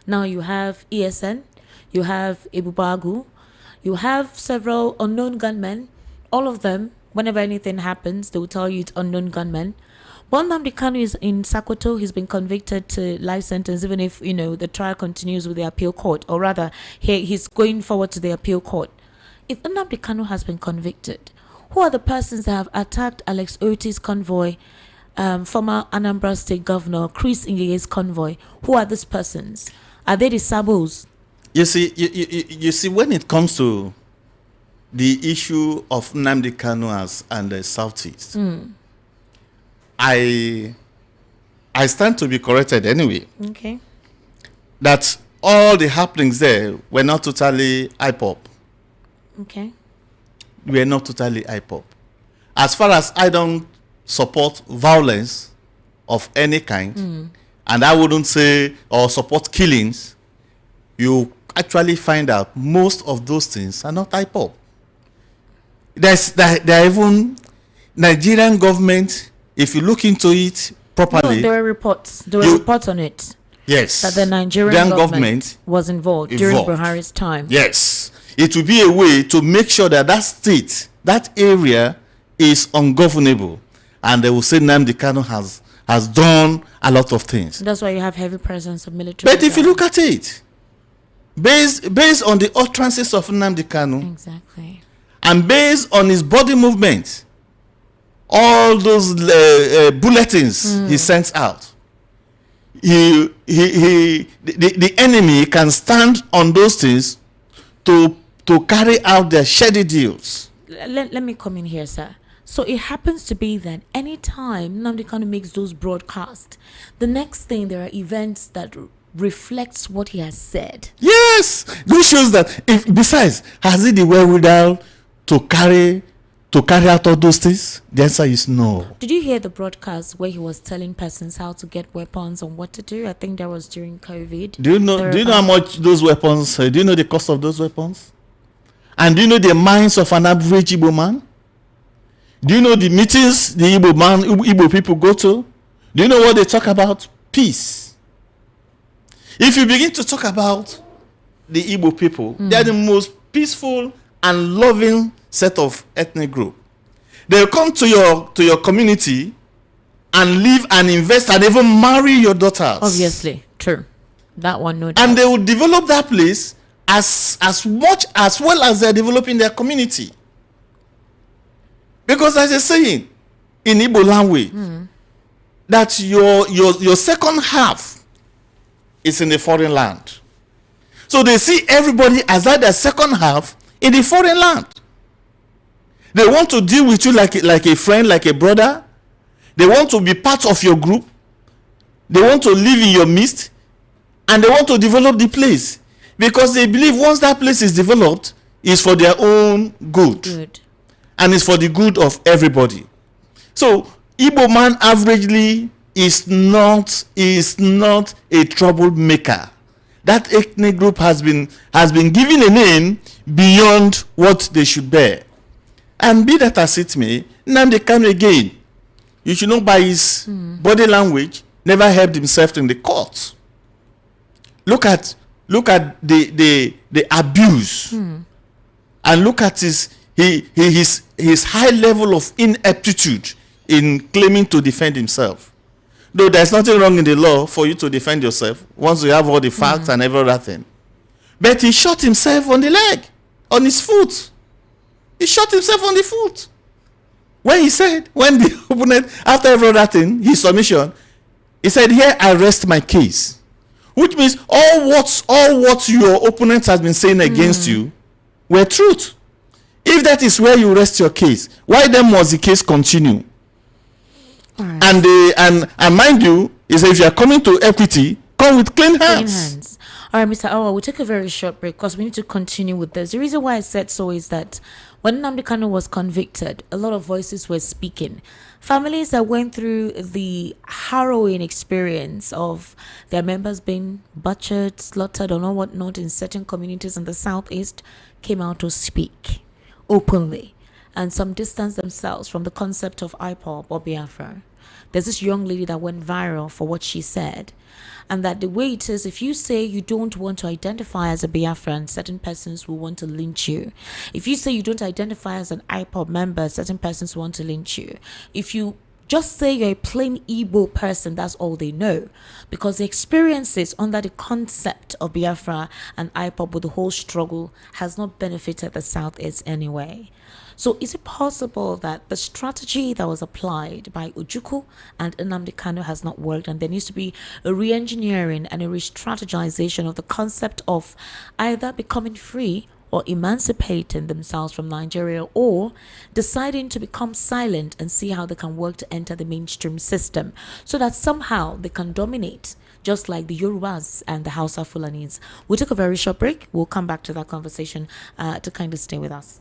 Now you have ESN, you have Ibubagu, you have several unknown gunmen. All of them, whenever anything happens, they will tell you it's unknown gunmen. But Nnamdi Kanu is in Sokoto. He's been convicted to life sentence, even if, the trial continues with the appeal court, or rather, he's going forward to the appeal court. If Nnamdi Kanu has been convicted, who are the persons that have attacked Alex Oti's convoy, former Anambra State Governor Chris Ngeye's convoy? Who are these persons? Are they the Sabos? You see, when it comes to the issue of Nnamdi Kanu and the Southeast, I stand to be corrected anyway. Okay. That all the happenings there were not totally IPOB. Okay. Were not totally IPOB. As far as I don't support violence of any kind, and I wouldn't say or support killings, you actually find out most of those things are not IPOB. There are even Nigerian government. If you look into it properly, no, there were reports. There were reports on it. Yes, that the Nigerian government was involved during Buhari's time. Yes, it will be a way to make sure that that state, that area, is ungovernable, and they will say Nnamdi Kanu has done a lot of things. That's why you have heavy presence of military. But if you look at it, based on the utterances of Nnamdi Kanu, exactly, and based on his body movement, all those bulletins he sends out, the enemy can stand on those things to carry out their shady deals. Let me come in here, sir. So it happens to be that anytime Nnamdi Kanu makes those broadcasts, the next thing there are events that reflects what he has said. Yes, this shows that. Besides, has he the wherewithal to carry out all those things? The answer is no. Did you hear the broadcast where he was telling persons how to get weapons and what to do? I think that was during COVID. Do you know how much those weapons? Do you know the cost of those weapons? And do you know the minds of an average Igbo man? Do you know the meetings the Igbo people go to? Do you know what they talk about? Peace. If you begin to talk about the Igbo people, they are the most peaceful and loving set of ethnic group. They'll come to your community and live and invest and even marry your daughters. Obviously, true. That one, no doubt. And they will develop that place as well as they're developing their community. Because as you're saying in Igbo language, that your second half is in the foreign land. So they see everybody as that their second half in the foreign land. They want to deal with you like a friend, like a brother. They want to be part of your group. They want to live in your midst. And they want to develop the place. Because they believe once that place is developed, it's for their own good. And it's for the good of everybody. So, Igbo man averagely is not a troublemaker. That ethnic group has been given a name beyond what they should bear. And be that as it may, Nnamdi Kanu again, you should know by his body language, never helped himself in the court. Look at the abuse, and look at his high level of ineptitude in claiming to defend himself. Though there's nothing wrong in the law for you to defend yourself once you have all the facts and everything. But he shot himself on the leg, on his foot. He shot himself on the foot. When he said, when the opponent, after every other thing, his submission, he said, here I rest my case. Which means all what your opponent has been saying against you were truth. If that is where you rest your case, why then must the case continue? Right. And mind you, is if you are coming to equity, come with clean hands. All right, Mr. Awa, we'll take a very short break because we need to continue with this. The reason why I said so is that when Nnamdi Kanu was convicted, a lot of voices were speaking. Families that went through the harrowing experience of their members being butchered, slaughtered, or whatnot in certain communities in the southeast came out to speak openly, and some distanced themselves from the concept of IPOB or Biafra. There's this young lady that went viral for what she said, and that the way it is, if you say you don't want to identify as a Biafran, certain persons will want to lynch you. If you say you don't identify as an IPOB member, certain persons want to lynch you. If you just say you're a plain Igbo person, that's all they know, because the experiences under the concept of Biafra and IPOB with the whole struggle has not benefited the Southeast anyway. So is it possible that the strategy that was applied by Ojukwu and Nnamdi Kanu has not worked, and there needs to be a re-engineering and a re-strategization of the concept of either becoming free or emancipating themselves from Nigeria, or deciding to become silent and see how they can work to enter the mainstream system so that somehow they can dominate, just like the Yorubas and the Hausa Fulanis? We'll take a very short break. We'll come back to that conversation to kind of stay with us.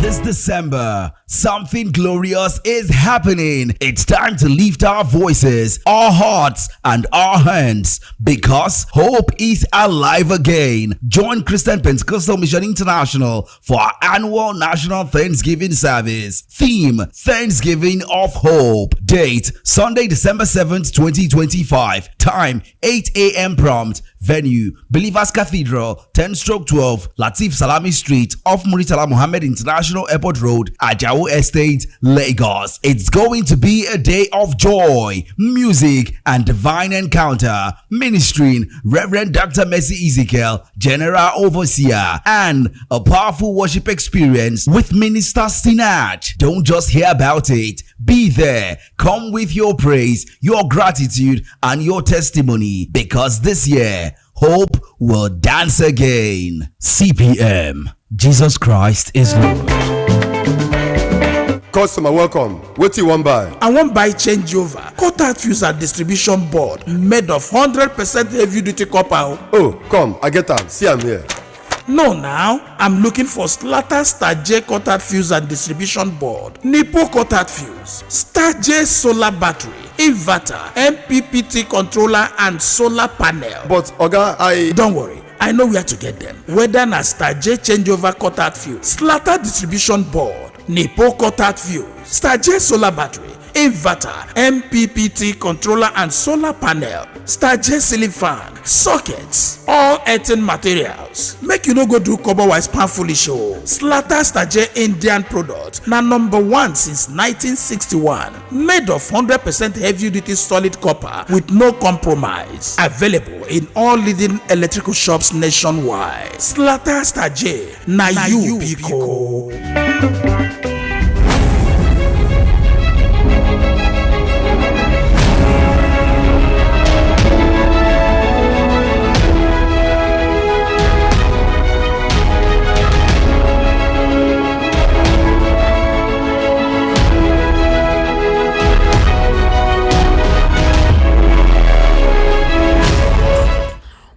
This December, something glorious is happening. It's time to lift our voices, our hearts, and our hands, because hope is alive again. Join Christian Pentecostal Mission International for our annual National Thanksgiving Service. Theme: Thanksgiving of Hope. Date: Sunday, December 7th, 2025. Time: 8 a.m. prompt. Venue: Believers Cathedral, 10/12, Latif Salami Street, off Muritala Mohammed International Airport Road, Ajao Estate, Lagos. It's going to be a day of joy, music, and divine encounter. Ministering Reverend Dr. Mercy Ezekiel, General Overseer, and a powerful worship experience with Minister Sinach. Don't just hear about it. Be there. Come with your praise, your gratitude, and your testimony, because this year, hope will dance again. CPM. Jesus Christ is Lord. Customer, welcome. What do you want buy? I want buy changeover. Cutout fuse and distribution board made of 100% heavy duty copper. Oh, come, I get them. See, I'm here. No, now I'm looking for Slatter Star J cutout fuse and distribution board, Nipo cutout fuse, Star J solar battery, inverter, MPPT controller, and solar panel. But Oga, don't worry, I know where to get them. Whether na Star J changeover cutout fuse, Slatter distribution board, Nipo cutout fuse, Star J solar battery, inverter, MPPT controller, and solar panel, Star J ceiling fan, sockets, all earthen materials. Make you no go do cover wise pan foolish show. Slatter Star J Indian product, na #1 since 1961. Made of 100% heavy duty solid copper with no compromise. Available in all leading electrical shops nationwide. Slatter Star J, na you Biko.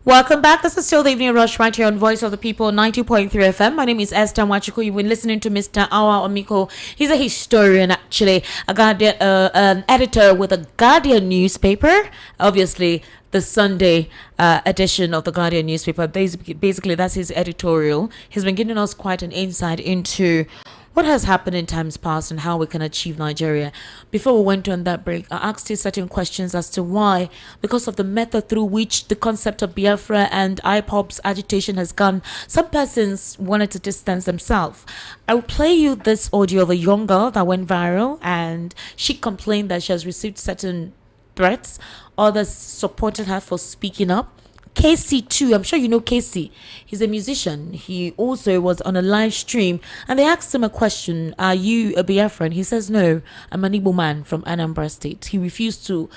Welcome back. This is still the Evening Rush right here on Voice of the People 90.3 FM. My name is Esther Wachuku. You've been listening to Mr. Awa Omiko. He's a historian, actually, an editor with a Guardian newspaper. Obviously, the Sunday edition of the Guardian newspaper. Basically, that's his editorial. He's been giving us quite an insight into what has happened in times past and how we can achieve Nigeria. Before we went on that break, I asked you certain questions as to why, because of the method through which the concept of Biafra and IPOB's agitation has gone, some persons wanted to distance themselves. I will play you this audio of a young girl that went viral, and she complained that she has received certain threats. Others supported her for speaking up. Casey too, I'm sure you know Casey. He's a musician. He also was on a live stream, and they asked him a question: "Are you a Biafran?" He says, "No, I'm an Igbo man from Anambra State." He refused to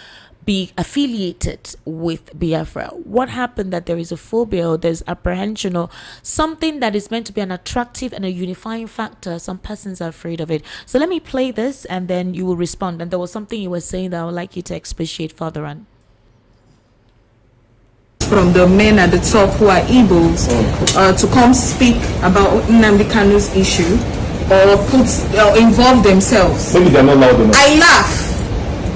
be affiliated with Biafra. What happened? That there is a phobia, or there's apprehension, or something that is meant to be an attractive and a unifying factor. Some persons are afraid of it. So let me play this, and then you will respond. And there was something you were saying that I would like you to expatiate further on. From the men at the top who are Igbos to come speak about Nnamdi Kanu's issue or involve themselves. Maybe they're not loud enough. I laugh.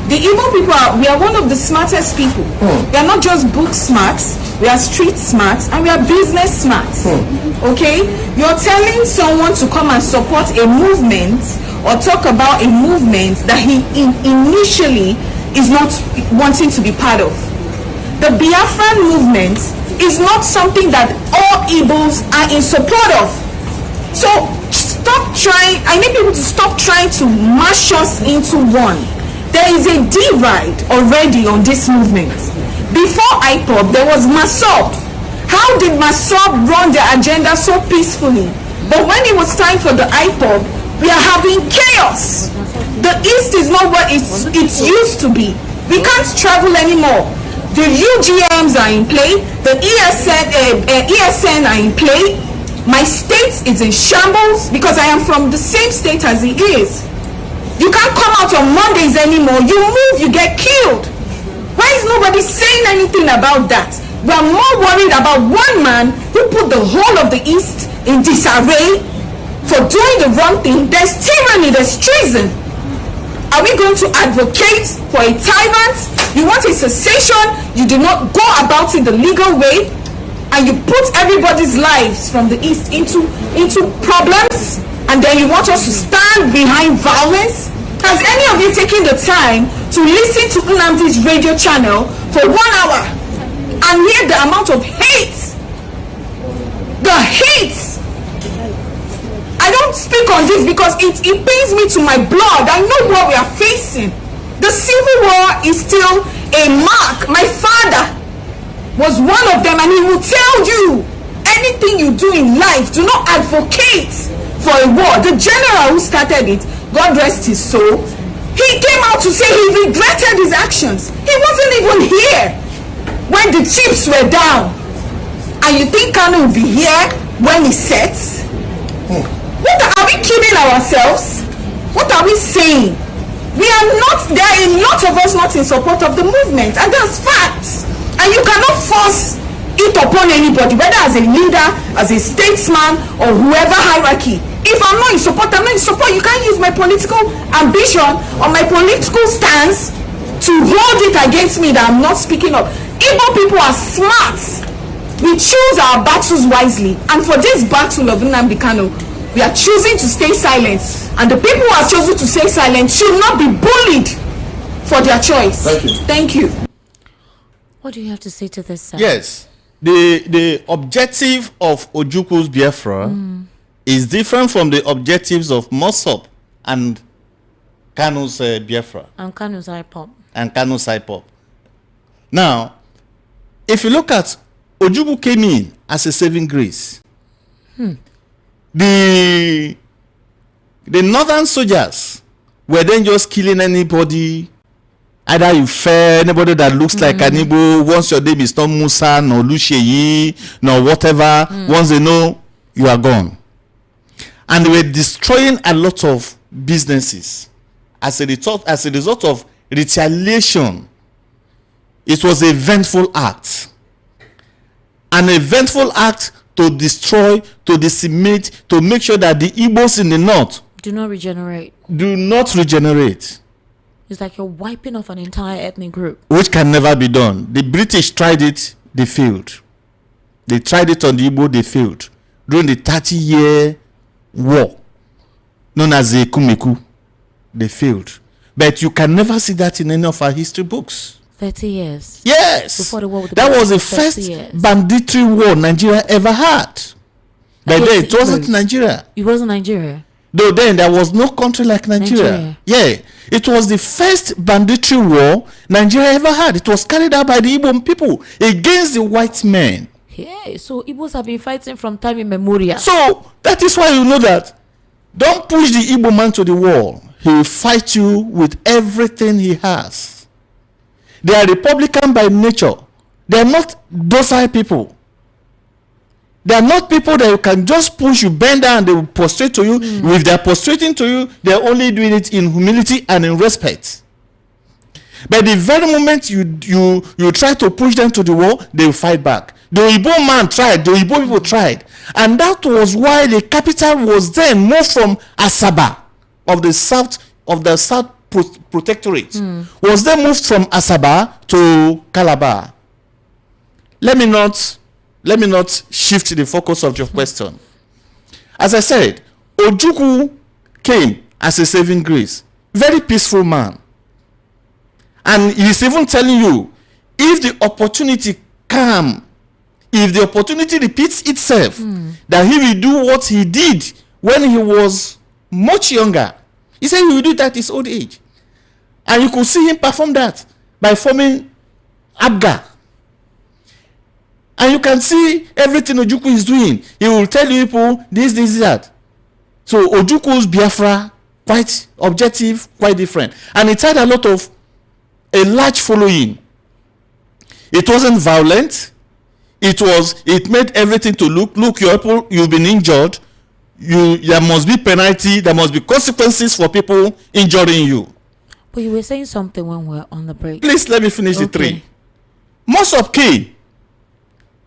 The Igbo people we are one of the smartest people. We are not just book smart, we are street smart, and we are business smart. Okay? You're telling someone to come and support a movement or talk about a movement that he initially is not wanting to be part of. The Biafran movement is not something that all Igbos are in support of. So stop trying, I need people to stop trying to mash us into one. There is a divide already on this movement. Before IPOB, there was MASSOB. How did MASSOB run their agenda so peacefully? But when it was time for the IPOB, we are having chaos. The East is not what it used to be. We can't travel anymore. The UGMs are in play, the ESN are in play. My state is in shambles because I am from the same state as he is. You can't come out on Mondays anymore. You move, you get killed. Why is nobody saying anything about that? We are more worried about one man who put the whole of the East in disarray for doing the wrong thing. There's tyranny, there's treason. Are we going to advocate for a tyrant? You want a cessation, you do not go about it the legal way, and you put everybody's lives from the East into problems, and then you want us to stand behind violence? Has any of you taken the time to listen to Nnamdi's radio channel for 1 hour and hear the amount of hate? The hate! I don't speak on this because it pains me to my blood. I know what we are facing. The Civil War is still a mark. My father was one of them, and he will tell you, anything you do in life, do not advocate for a war. The general who started it, God rest his soul, he came out to say he regretted his actions. He wasn't even here when the chips were down. And you think Kanu will be here when he sets? What are we kidding ourselves? What are we saying? We are not, there are a lot of us not in support of the movement, and that's facts. And you cannot force it upon anybody, whether as a leader, as a statesman, or whoever hierarchy. If I'm not in support, I'm not in support. You can't use my political ambition or my political stance to hold it against me that I'm not speaking up. Igbo people are smart. We choose our battles wisely, and for this battle of Nnamdi Kanu, we are choosing to stay silent, and the people who are chosen to stay silent should not be bullied for their choice. Thank you. Thank you. What do you have to say to this, sir? Yes, the objective of Ojukwu's Biafra is different from the objectives of MASSOB and Kanu's Biafra. And Kanu's IPOB. Now, if you look at Ojukwu came in as a saving grace. The northern soldiers were then just killing anybody. Either you fair anybody that looks like an Igbo. Once your name is not Musa, nor Lusheyi, nor whatever, once they know, you are gone. And they were destroying a lot of businesses as a result of retaliation. It was a vengeful act. An eventful act to destroy, to decimate, to make sure that the Igbos in the north do not regenerate. It's like you're wiping off an entire ethnic group. Which can never be done. The British tried it, they failed. They tried it on the Igbo, they failed. During the 30-year war, known as the Kumeku, they failed. But you can never see that in any of our history books. 30 years. Yes. Before the war with the that was the 30 first years. banditry war Nigeria ever had. But then it wasn't Nigeria. It wasn't Nigeria. Though then there was no country like Nigeria. Yeah, it was the first banditry war Nigeria ever had. It was carried out by the Igbo people against the white men. Yeah, so Igbos have been fighting from time immemorial. So that is why you know that. Don't push the Igbo man to the wall. He will fight you with everything he has. They are Republican by nature. They are not docile people. They are not people that you can just push, you bend down, and they will prostrate to you. If they are prostrating to you, they are only doing it in humility and in respect. But the very moment you try to push them to the wall, they will fight back. The Igbo man tried, the Igbo people tried. And that was why the capital was then moved from Asaba of the South Protectorate. Was then moved from Asaba to Calabar. Let me not shift the focus of your question. As I said, Ojukwu came as a saving grace. Very peaceful man. And he's even telling you, if the opportunity comes, if the opportunity repeats itself, that he will do what he did when he was much younger. He said he will do it at his old age. And you could see him perform that by forming Abga. And you can see everything Ojukwu is doing. He will tell you people this, that. So Ojukwu's Biafra, quite objective, quite different. And it had a large following. It wasn't violent. It made everything to look, your people, you've been injured. There must be penalty, there must be consequences for people injuring you. But you were saying something when we were on the break. Please let me finish the three. Massob came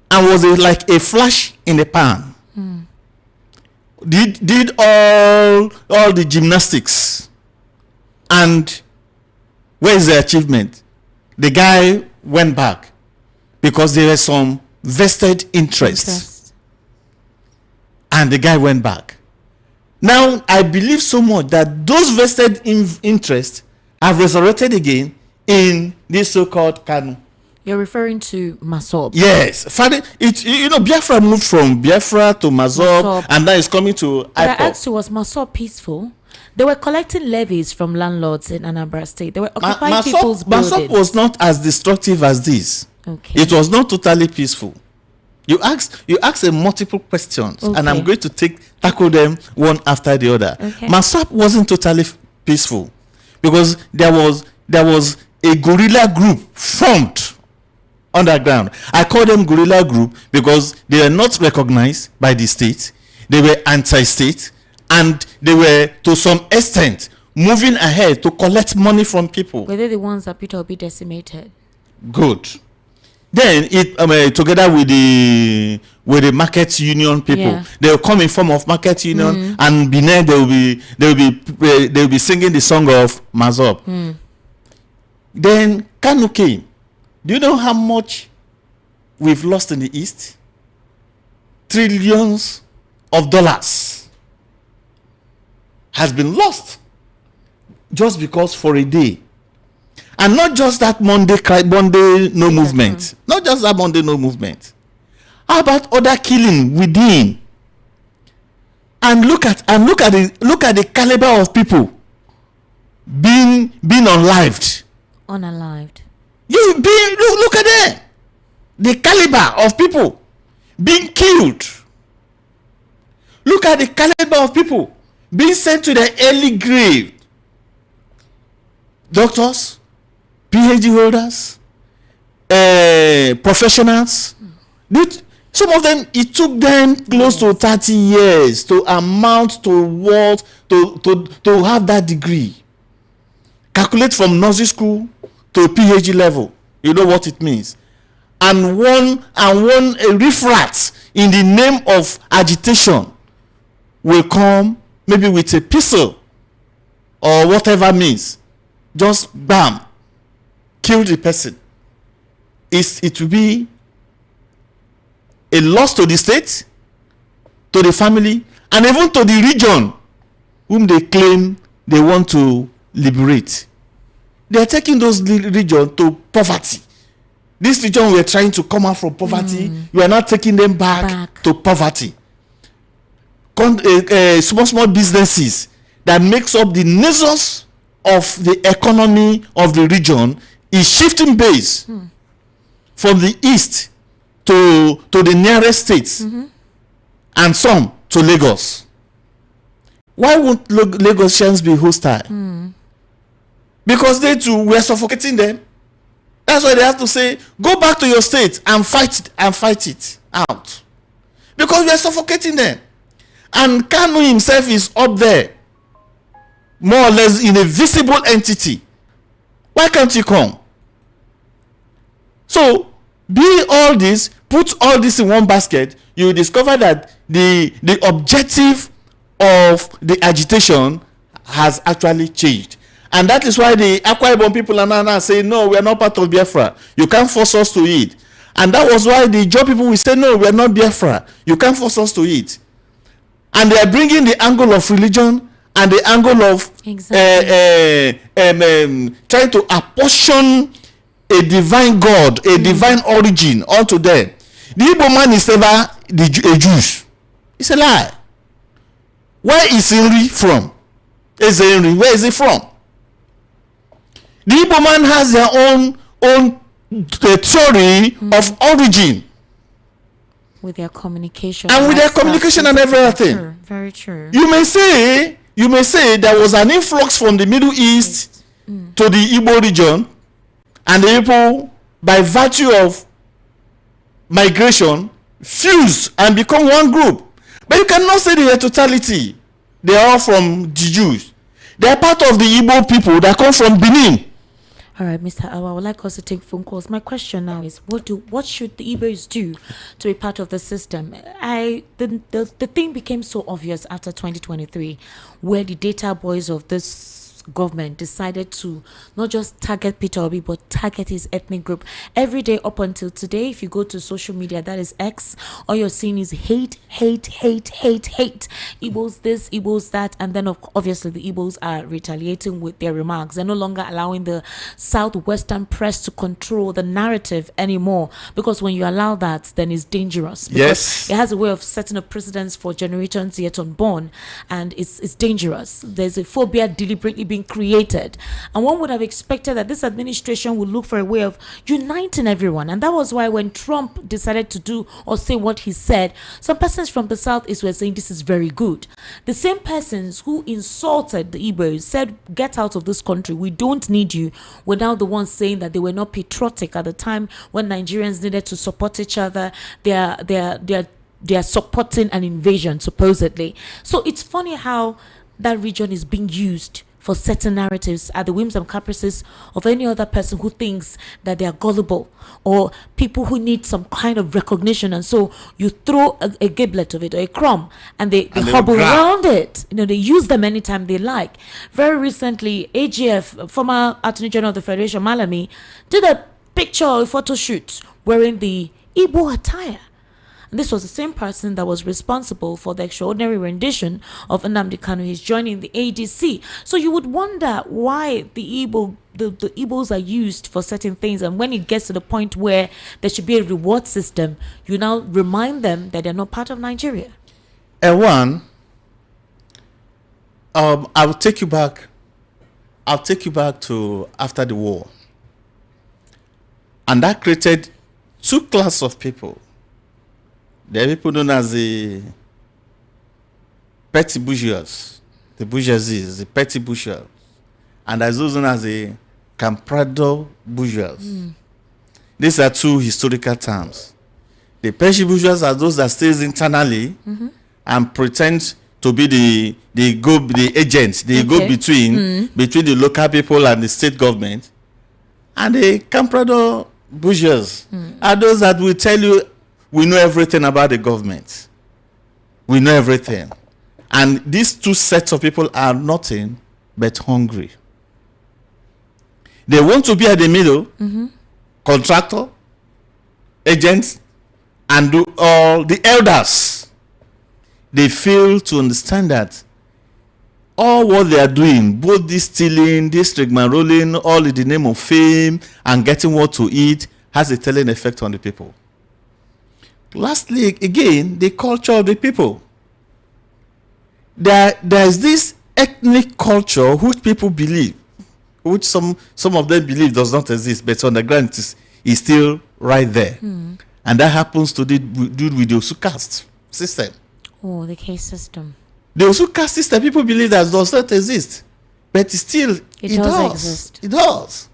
and was like a flash in the pan. Did all the gymnastics. And where is the achievement? The guy went back because there were some vested interests. And the guy went back. Now, I believe so much that those vested interests have resurrected again in this so-called Kanu. You're referring to Massob. Yes. Biafra moved from Biafra to Massob, and now it's coming to IPOB. I asked you, was Massob peaceful? They were collecting levies from landlords in Anambra State. They were occupying people's buildings. Massob was not as destructive as this. Okay. It was not totally peaceful. You asked a multiple questions, and I'm going to tackle them one after the other. Okay. Massob wasn't totally peaceful because there was a guerrilla group formed underground. I call them guerrilla group because they were not recognized by the state. They were anti-state, and they were to some extent moving ahead to collect money from people. Were they the ones that Peter Obi decimated? Good. Then together with the market union people, they will come in form of market union, and Benin they will be singing the song of Massob. Then Kanu came. Do you know how much we've lost in the East? Trillions of dollars has been lost just because for a day. And not just that Monday no movement. Not just that Monday no movement. How about other killing within? And look at the caliber of people being unalived. Unalived. Look at them. The caliber of people being killed. Look at the caliber of people being sent to the early grave. Doctors, PhD holders, professionals. Some of them, it took them close to 30 years to amount to what, to have that degree. Calculate from nursery school to PhD level. You know what it means. And one riffraff in the name of agitation will come maybe with a pistol or whatever means. Just bam, kill the person. It will be a loss to the state, to the family, and even to the region whom they claim they want to liberate. They are taking those regions to poverty. This region we are trying to come out from poverty. You are not taking them back to poverty. small businesses that makes up the nexus of the economy of the region is shifting base from the east to the nearest states, and some to Lagos. Why won't Lagosians be hostile? Because they too were suffocating them. That's why they have to say, go back to your state and fight it out. Because we are suffocating them. And Kanu himself is up there, more or less in a visible entity. Why can't he come? So, be all this, put all this in one basket, you will discover that the objective of the agitation has actually changed. And that is why the Akwa Ibom people are now saying, no, we are not part of Biafra. You can't force us to eat. And that was why the Jaw people will say, no, we are not Biafra. You can't force us to eat. And they are bringing the angle of religion and the angle of trying to apportion a divine God, a divine origin onto them. The Igbo man is never a Jew. It's a lie. Where is Henry from? Where is he from? The Igbo man has their own theory of origin. With their communication. And with their communication and everything. True. Very true. You may say there was an influx from the Middle East to the Igbo region, and the people, by virtue of migration, fused and become one group. But you cannot say they are totality. They are all from the Jews. They are part of the Igbo people that come from Benin. All right, Mr. Awa, I would like us to take phone calls. My question now is, what should the Igbos do to be part of the system? The thing became so obvious after 2023, where the data boys of this government decided to not just target Peter Obi, but target his ethnic group. Every day up until today, if you go to social media, that is X, all you're seeing is hate. Igbos this, Igbos that, and then obviously the Igbos are retaliating with their remarks. They're no longer allowing the southwestern press to control the narrative anymore, because when you allow that, then it's dangerous. Because it has a way of setting a precedence for generations yet unborn, and it's dangerous. There's a phobia deliberately being created, and one would have expected that this administration would look for a way of uniting everyone. And that was why when Trump decided to do or say what he said, some persons from the southeast were saying this is very good. The same persons who insulted the Igbos, said get out of this country, we don't need you, were now the ones saying that they were not patriotic at the time when Nigerians needed to support each other. They are supporting an invasion, supposedly. So it's funny how that region is being used for certain narratives at the whims and caprices of any other person who thinks that they are gullible, or people who need some kind of recognition. And so you throw a giblet of it or a crumb, and they hobble around it. They use them anytime they like. Very recently, AGF, former Attorney General of the Federation, Malami, did a picture or a photo shoot wearing the Igbo attire. And this was the same person that was responsible for the extraordinary rendition of Nnamdi Kanu. He's joining the ADC. So you would wonder why the Igbos are used for certain things. And when it gets to the point where there should be a reward system, you now remind them that they're not part of Nigeria. One, I'll take you back to after the war. And that created two classes of people. There are people known as the petty bourgeois, the bourgeoisie, the petty bourgeois, and there's those known as the comprador bourgeois. These are two historical terms. The petty bourgeois are those that stays internally and pretend to be the agents, the go between the local people and the state government. And the comprador bourgeois are those that will tell you, we know everything about the government. We know everything. And these two sets of people are nothing but hungry. They want to be at the middle, contractor, agents, and do all the elders. They fail to understand that all what they are doing, both this stealing, this rigmaroling, all in the name of fame and getting what to eat, has a telling effect on the people. Lastly, again, the culture of the people. there's this ethnic culture which people believe, which some of them believe does not exist, but on the ground is still right there. And that happens to do with the Osu caste system. Oh, the caste system. The Osu caste system, people believe that does not exist, but still it does exist. It does.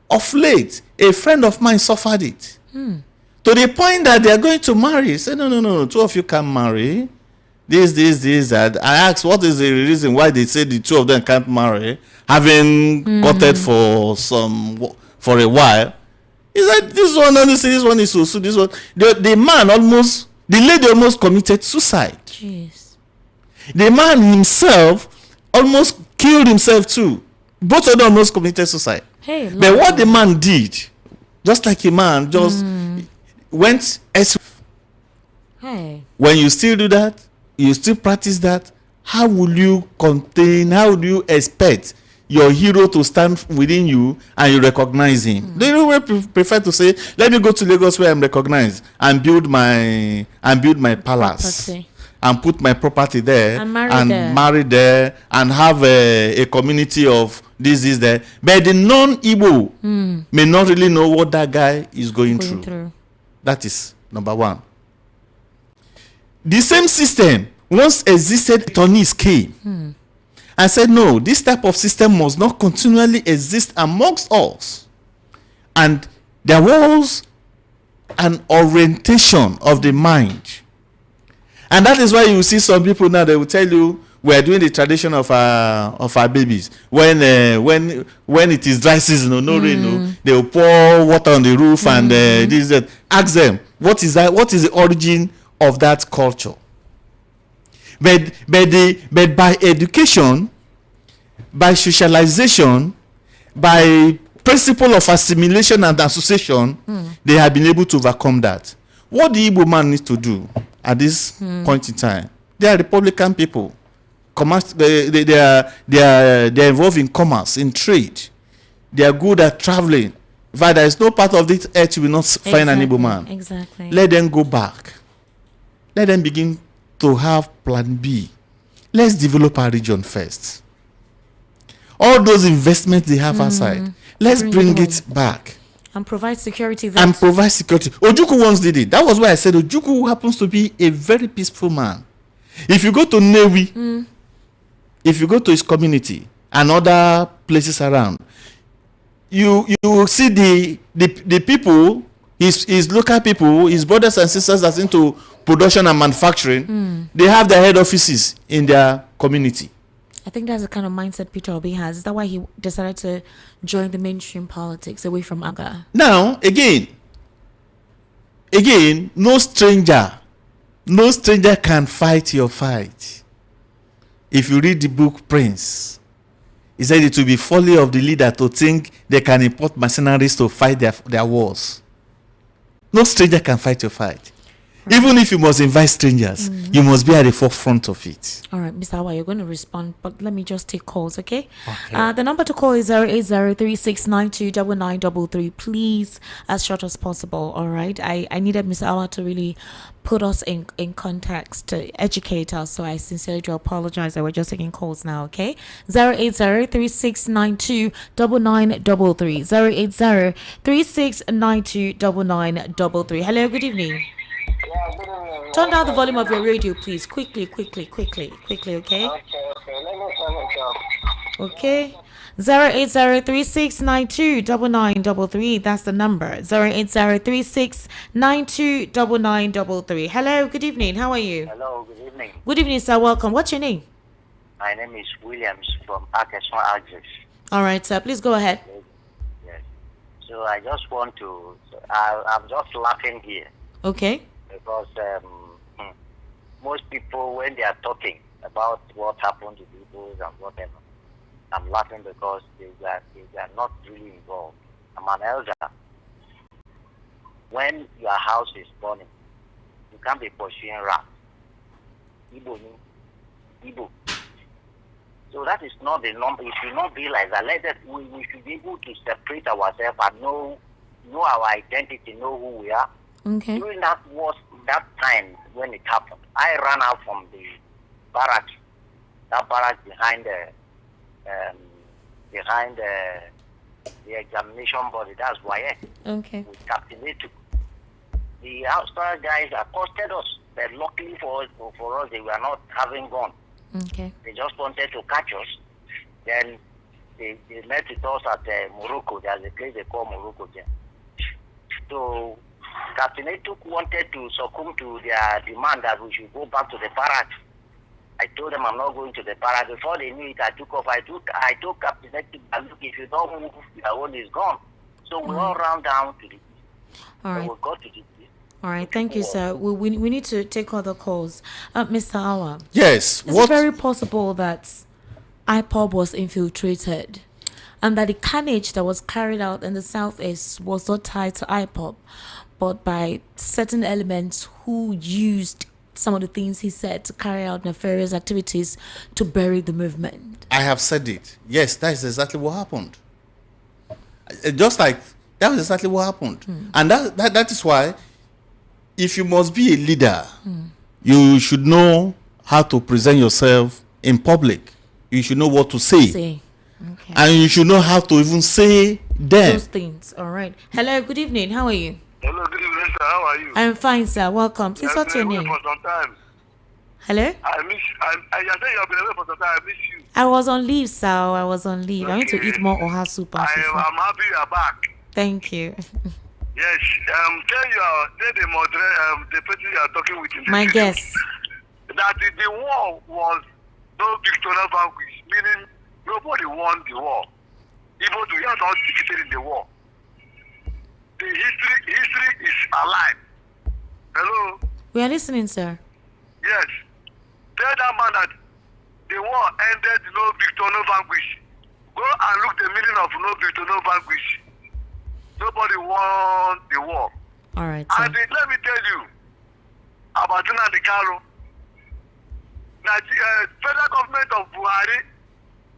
Of late, a friend of mine suffered it. To the point that they are going to marry. Say, no, two of you can't marry. This, that. I asked, what is the reason why they say the two of them can't marry, having courted for a while? He said, this one is Osu, this one. The lady almost committed suicide. Jeez. The man himself almost killed himself too. Both of them almost committed suicide. Hey, but what the man did, just like a man, just went as. Hey. When you still do that, you still practice that, how will you expect your hero to stand within you and you recognize him? Do you prefer to say, let me go to Lagos where I'm recognized and build my palace Property. and put my property there And marry there and have a community of this there, but the non-Igbo may not really know what that guy is going through. That is number one. The same system once existed. Attorneys came and said, no, this type of system must not continually exist amongst us. And there was an orientation of the mind. And that is why you see some people now, they will tell you, we are doing the tradition of our babies. When it is dry season, no rain, they will pour water on the roof and this, that. Ask them, what is that? What is the origin of that culture? But by education, by socialization, by principle of assimilation and association, they have been able to overcome that. What the Igbo man needs to do at this point in time, they are Republican people. Commerce, they are involved in commerce, in trade. They are good at traveling. In fact, there is no part of this earth you will not find an Igbo man. Exactly. Let them go back. Let them begin to have plan B. Let's develop our region first. All those investments they have outside, let's bring it back. And provide security. Ojukwu once did it. That was why I said Ojukwu happens to be a very peaceful man. If you go to Newi, if you go to his community and other places around, you will see the people, his local people, his brothers and sisters that's into production and manufacturing, they have their head offices in their community. I think that's the kind of mindset Peter Obi has. Is that why he decided to join the mainstream politics away from Aga? Now, again, no stranger can fight your fight. If you read the book Prince, he said it will be folly of the leader to think they can import mercenaries to fight their wars. No stranger can fight your fight. Even if you must invite strangers, you must be at the forefront of it. All right, Mr. Awa, you're going to respond, but let me just take calls, okay? The number to call is 08036929933. Please, as short as possible, all right? I needed Mr. Awa to really put us in context, to educate us, so I sincerely do apologize that we're just taking calls now, okay? 08036929933. 08036929933. Hello, good evening. Turn down the volume of your radio, please. Quickly, okay? Okay. 08036929933. That's the number. 08036929933. Hello, good evening. How are you? Hello, good evening. Good evening, sir. Welcome. What's your name? My name is Williams from Akeswan Axis. All right, sir. Please go ahead. Yes. So I just want to, I'm just laughing here. Okay. Because most people, when they are talking about what happened to people and whatever, I'm laughing because they are not really involved. I'm an elder. When your house is burning, you can't be pursuing rats. Igbo. So that is not the number. It should not be like that. We should be able to separate ourselves and know our identity, know who we are. Okay. During that time when it happened, I ran out from the barracks that barrack behind the examination body. That's why. Okay. With Captain Etu. The outside guys accosted us, but luckily for us, they were not having gun. Okay. They just wanted to catch us. Then they met with us at Morocco. There's a place they call Morocco there. So Captain Etu wanted to succumb to their demand that we should go back to the barracks. I told them I'm not going to the barracks. Before they knew it, I took off. I told Captain Etu, look, if you don't move, your own is gone. So we all ran down to the east. All right. So we got to the east. All right, thank you, sir. We need to take other calls. Mr. Awa. Yes. It's very possible that IPOB was infiltrated and that the carnage that was carried out in the southeast was not tied to IPOB, but by certain elements who used some of the things he said to carry out nefarious activities to bury the movement. I have said it. Yes, that is exactly what happened. Just like that was exactly what happened. And that is why, if you must be a leader, you should know how to present yourself in public. You should know what to say. Okay. And you should know how to even say them. Those things. All right. Hello, good evening. How are you? Hello, good evening, sir. How are you? I'm fine, sir. Welcome. Please, what's your name? For some time. Hello? I said you have been away for some time. I miss you. I was on leave, sir. I was on leave. I need to eat more oha soup. I'm happy you are back. Thank you. Yes. Tell the person you are talking with in the My studio guess. that the war was no victorious vanquish, meaning nobody won the war. Even though you are not defeated in the war. The history is alive. Hello? We are listening, sir. Yes. Tell that man that the war ended no victor, no vanquish. Go and look the meaning of no victor, no vanquish. Nobody won the war. All right, sir. And let me tell you about Nnamdi Kanu. That federal government of Buhari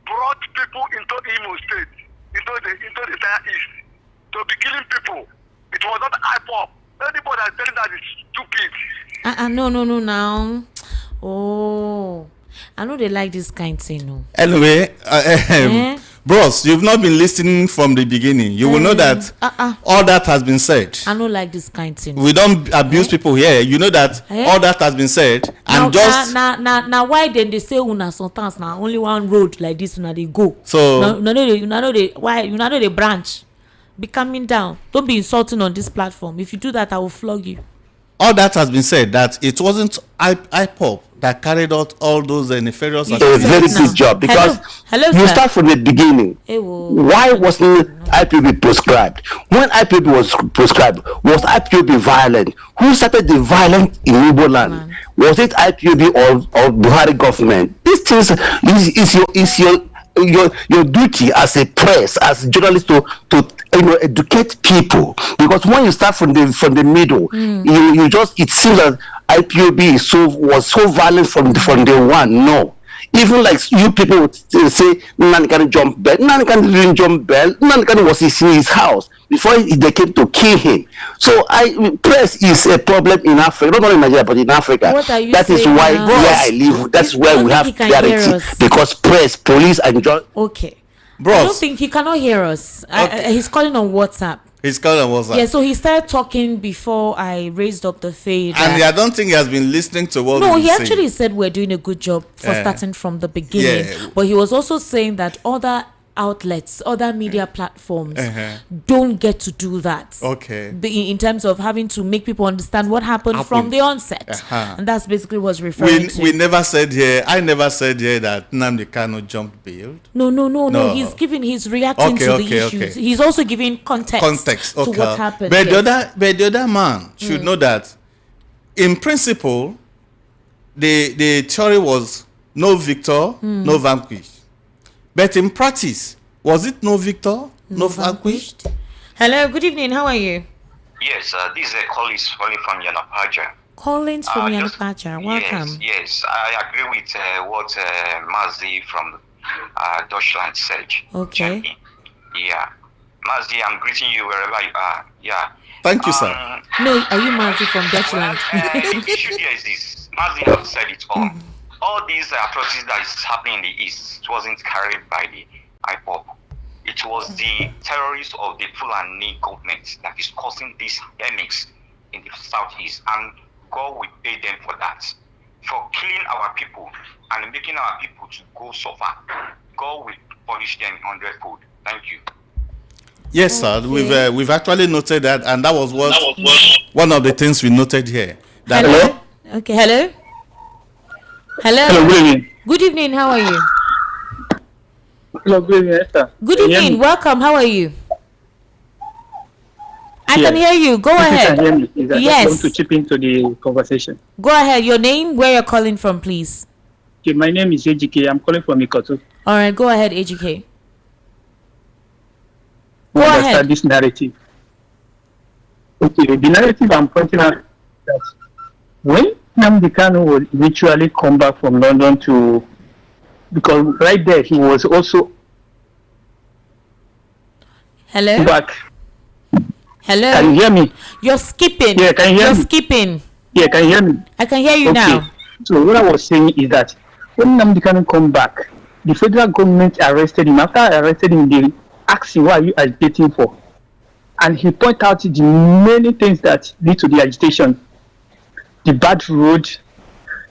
brought people into Imo State, into the entire East, to be killing people. It was not IPOB. Anybody that's telling that is stupid. No, now. Oh, I know they like this kind of thing, no. Anyway, bros, you've not been listening from the beginning. You will know that all that has been said. I don't like this kind of thing. We don't abuse people here. You know that all that has been said. And now why then they say una sometimes now only one road like this una they go. So why you know they branch. Be coming down. Don't be insulting on this platform. If you do that, I will flog you. All that has been said, that it wasn't IPOB that carried out all those nefarious activities. A very good job, because you start from the beginning. Why wasn't IPOB proscribed? When IPOB was proscribed, was IPOB violent? Who started the violence in Igbo land? Was it IPOB or Buhari government? These things is your duty as a press, as a journalist, to educate people, because when you start from the middle, it seems that IPOB was so violent from day one. No, even like you people would say Nnamdi Kanu jump bell. Nnamdi Kanu didn't jump bell. Nnamdi Kanu was in his house before they came to kill him. So press is a problem in Africa, not only in Nigeria but in Africa. That is why where I live, that's where we have clarity, because press, police and okay. Bros. I don't think he cannot hear us. He's calling on WhatsApp. He's calling on WhatsApp. Yeah, so he started talking before I raised up the fade. And I don't think he has been listening to what No, he actually said we're doing a good job for starting from the beginning. Yeah. But he was also saying that other outlets, other media platforms don't get to do that. Okay. In terms of having to make people understand what happened from the onset. And that's basically what's referring to. We never said here, I never said here that Nnamdi Kanu jumped bail. No. He's reacting to the issues. He's also giving context to what happened. But the other man should know that in principle, the theory was no victor, no vanquished. But in practice, was it no victor, no vanquished? Hello, good evening. How are you? Yes, this is Collins calling from Yanapaja. Collins from Yanapaja. Welcome. Yes, I agree with what Mazi from Deutschland said. Okay. Germany. Yeah. Mazi, I'm greeting you wherever you are. Yeah. Thank you, sir. No, are you Mazi from Deutschland? The issue here is this. Mazi has said it all. all these atrocities that is happening in the East wasn't carried by the IPOB. It was the terrorists of the Fulani government that is causing these endings in the Southeast, and God will pay them for that. For killing our people and making our people to go suffer, God will punish them 100-fold. Thank you. Yes, sir. We've actually noted that, and that was one of the things we noted here. That hello. Okay. Hello. Hello. Hello. Good evening. Good evening. How are you? Hello. Good evening, Esther. Good evening. Welcome. How are you? I can hear you. Go ahead. Can hear me. Yes. I want to chip into the conversation. Go ahead. Your name, where you're calling from, please. Okay, my name is AGK. I'm calling from Ikoto. All right. Go ahead, AGK. Go ahead. This narrative. Okay, the narrative I'm pointing out that when Nnamdi Kanu would eventually come back from London to, because right there he was also back. Hello. Can you hear me? You're skipping. Yeah, can you hear me? You're skipping. Yeah, can you hear me? I can hear you now. So what I was saying is that when Nnamdi Kanu come back, the federal government arrested him. After arresting him, they asked him, what are you agitating for? And he pointed out the many things that lead to the agitation. The bad road,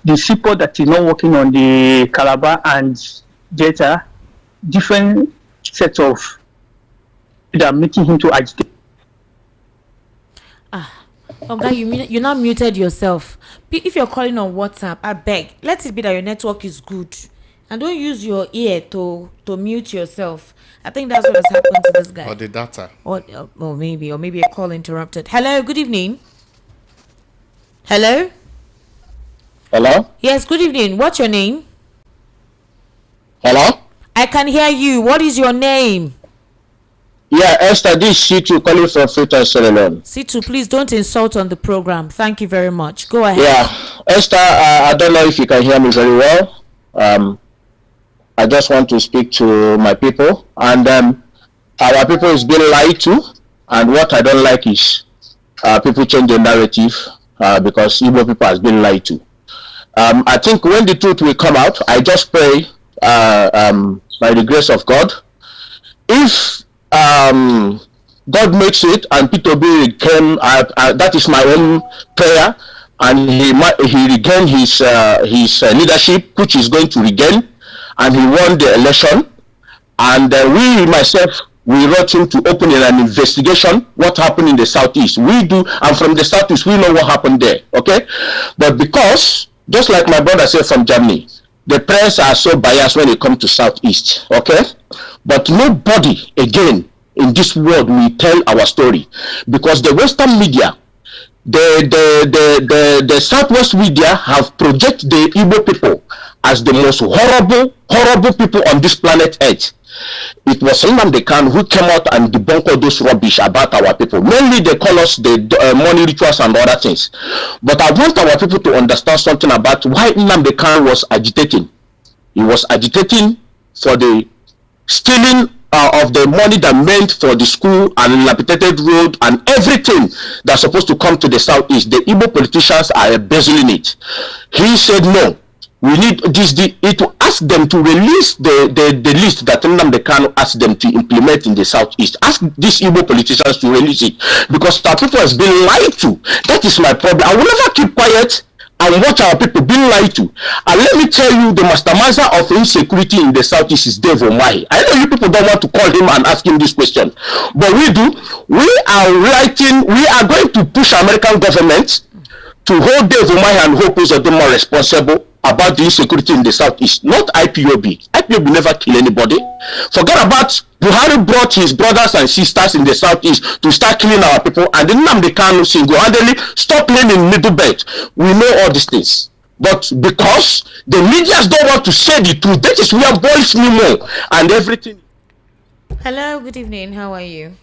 the seaport that is not working on the Calabar and Jetta, different sets of that are making him to agitate. Okay, you now muted yourself. If you're calling on WhatsApp, I beg, let it be that your network is good. And don't use your ear to mute yourself. I think that's what has happened to this guy. Or the data. Or maybe a call interrupted. Hello, good evening. Hello? Hello? Yes, good evening. What's your name? Hello? I can hear you. What is your name? Yeah, Esther, this is C2 calling from Freetown, Sierra Leone. C2, please don't insult on the program. Thank you very much. Go ahead. Yeah, Esther, I don't know if you can hear me very well. I just want to speak to my people, and our people is being lied to, and what I don't like is people change the narrative because Igbo people has been lied to. I think when the truth will come out, I just pray by the grace of God, if God makes it and P2B came, that is my own prayer, and he regained his leadership, which is going to regain, and he won the election, and we wrote him to open an investigation what happened in the Southeast. We do, and from the Southeast we know what happened there, okay? But because, just like my brother said from Germany, the press are so biased when it comes to Southeast, okay? But nobody again in this world will tell our story, because the Western media, the Southwest media have projected the Igbo people as the most horrible people on this planet Earth. It was Nnamdi Kanu who came out and debunked all those rubbish about our people. Mainly they call us the money rituals and other things. But I want our people to understand something about why Nnamdi Kanu was agitating. He was agitating for the stealing of the money that meant for the school and dilapidated road and everything that's supposed to come to the Southeast. The Igbo politicians are embezzling it. He said no. We need to ask them to release the list that Nnamdi Kanu asked them to implement in the Southeast. Ask these Igbo politicians to release it, because our people has been lied to. That is my problem. I will never keep quiet and watch our people being lied to. And let me tell you, the masterminder of insecurity in the Southeast is Dave Omahi. I know you people don't want to call him and ask him this question, but we do. We are going to push American government to hold Dave Omahi and Hope Uzodinma responsible about the insecurity in the Southeast, not IPOB. IPOB never kill anybody. Forget about Buhari brought his brothers and sisters in the Southeast to start killing our people, and then Nnamdi Kanu single-handedly stop playing in middle belt. We know all these things. But because the media don't want to say the truth, that is where boils me more and everything. Hello, good evening. How are you?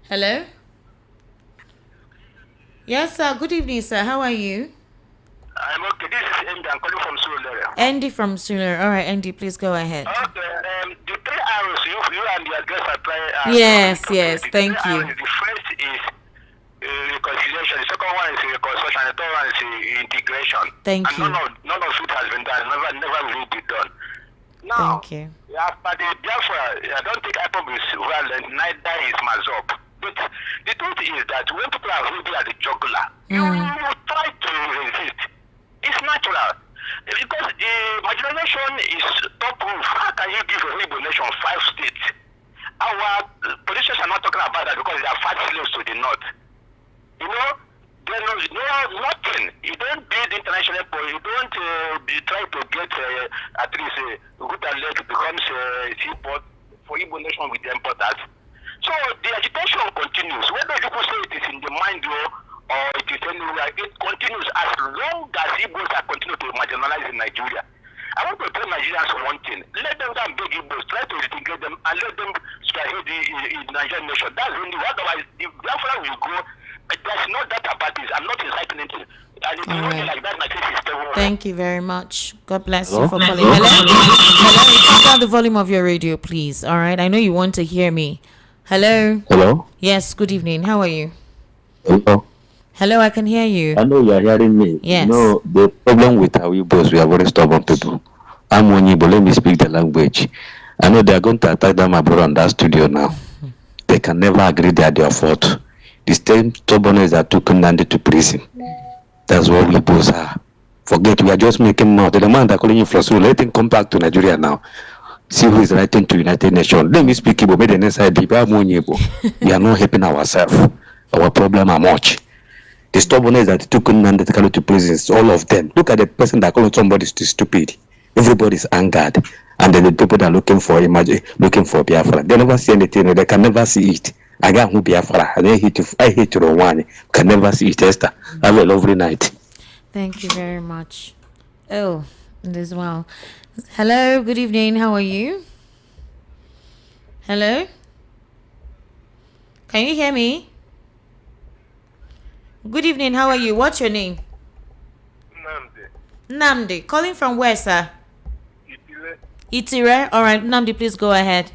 Hello? Yes, sir. Good evening, sir. How are you? I'm okay. This is Andy. I'm calling from Surulere. Andy from Surulere. All right, Andy, please go ahead. Okay. The 3 arrows you and your guests are playing. Yes. Thank you. The first is reconciliation. The second one is reconstruction. The third one is integration. explanation. Thank and you. None of it has been done. Never will be done. Now, thank you. After the Biafra, I don't think IPOB is violent, neither is Massob. But the truth is that when people are really at the jugular, you try to resist. It's natural. Because the marginalization is top proof. How can you give a Igbo nation 5 states? Our politicians are not talking about that because they are fat slaves to the north. You know, there is nothing. You don't build international policy. You don't try to get at least good and leg becomes seaport for Igbo nation with the importers. So the agitation continues. Whether people say it is in the mind or it is anywhere, it continues as long as Igbos are continuing to marginalize in Nigeria. I want to tell Nigerians one thing. Let them go and beg Igbos, try to integrate them and let them spearhead the Nigerian nation. That's only otherwise if Biafra will go, there's no data parties. I'm not inciting anything. And if you really like that, my case is still Thank you very much. God bless you for calling. Hello? Turn down the volume of your radio, please. All right. I know you want to hear me. Hello? Hello? Yes, good evening. How are you? Hello? Hello, I can hear you. I know you are hearing me. Yes. No, the problem with our Igbos, we are very stubborn people. I'm one Igbo, let me speak the language. I know they are going to attack them abroad on that studio now. They can never agree they are their fault. The same stubbornness that took Nandi to prison. That's what we Igbos are. Forget, we are just making mouth. The man that calling you for soul, let him come back to Nigeria now. See who is writing to United Nations. Let me speak Igbo, make the next side people. We are not helping ourselves. Our problem are much. The stubbornness that took Nandi to prison, all of them. Look at the person that called somebody stupid. Everybody's angered. And then the people that are looking for Biafra. They never see anything. They can never see it. I got who Biafra. I hate Rwanda. Can never see it, Esther. Have a lovely night. Thank you very much. Oh, as well. Hello, good evening. How are you? Hello? Can you hear me? Good evening. How are you? What's your name? Namdi. Calling from where, sir? Itire. All right, Namdi, please go ahead.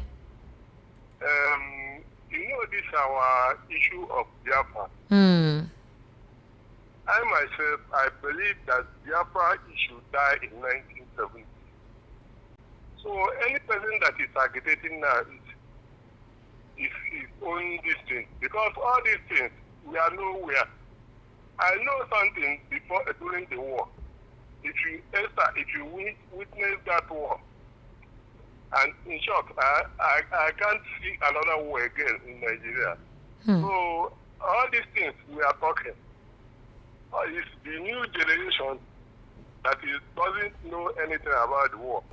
You know this our issue of Biafra. I myself, I believe that Biafra issue died in 1970. So any person that is agitating now is his own destiny. Because all these things, we are nowhere. I know something before during the war. If you witness that war, and in short, I can't see another war again in Nigeria. So all these things we are talking is the new generation that doesn't know anything about the war.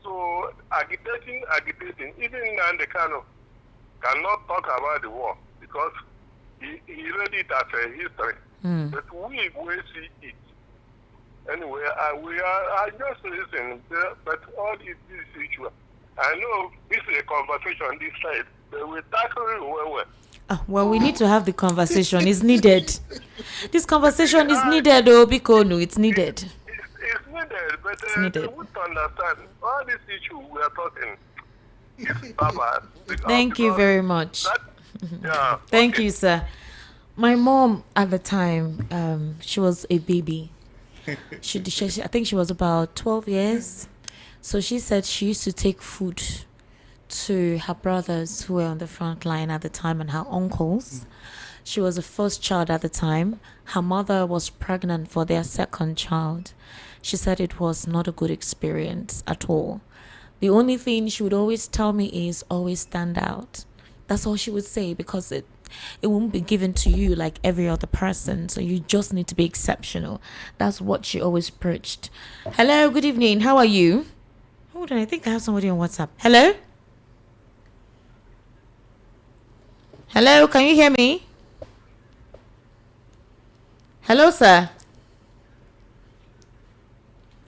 So agitating, even Nnamdi Kanu cannot talk about the war because he read it as a history. But we will see it. Anyway, I just listen, but all this issue, I know this is a conversation this side, but we tackle it well. Well, we need to have the conversation. It's needed. This conversation is needed, Bikonu. It's needed. It's needed, but we need to understand all this issue we are talking. It's bad. Thank you very much. Thank you, sir. My mom at the time, she was a baby. She I think she was about 12 years. So she said she used to take food to her brothers who were on the front line at the time and her uncles. She was the first child at the time. Her mother was pregnant for their second child. She said it was not a good experience at all. The only thing she would always tell me is always stand out. That's all she would say, because it won't be given to you like every other person. So you just need to be exceptional. That's what she always preached. Hello, good evening. How are you? Hold on, I think I have somebody on WhatsApp. Hello? Hello, can you hear me? Hello, sir.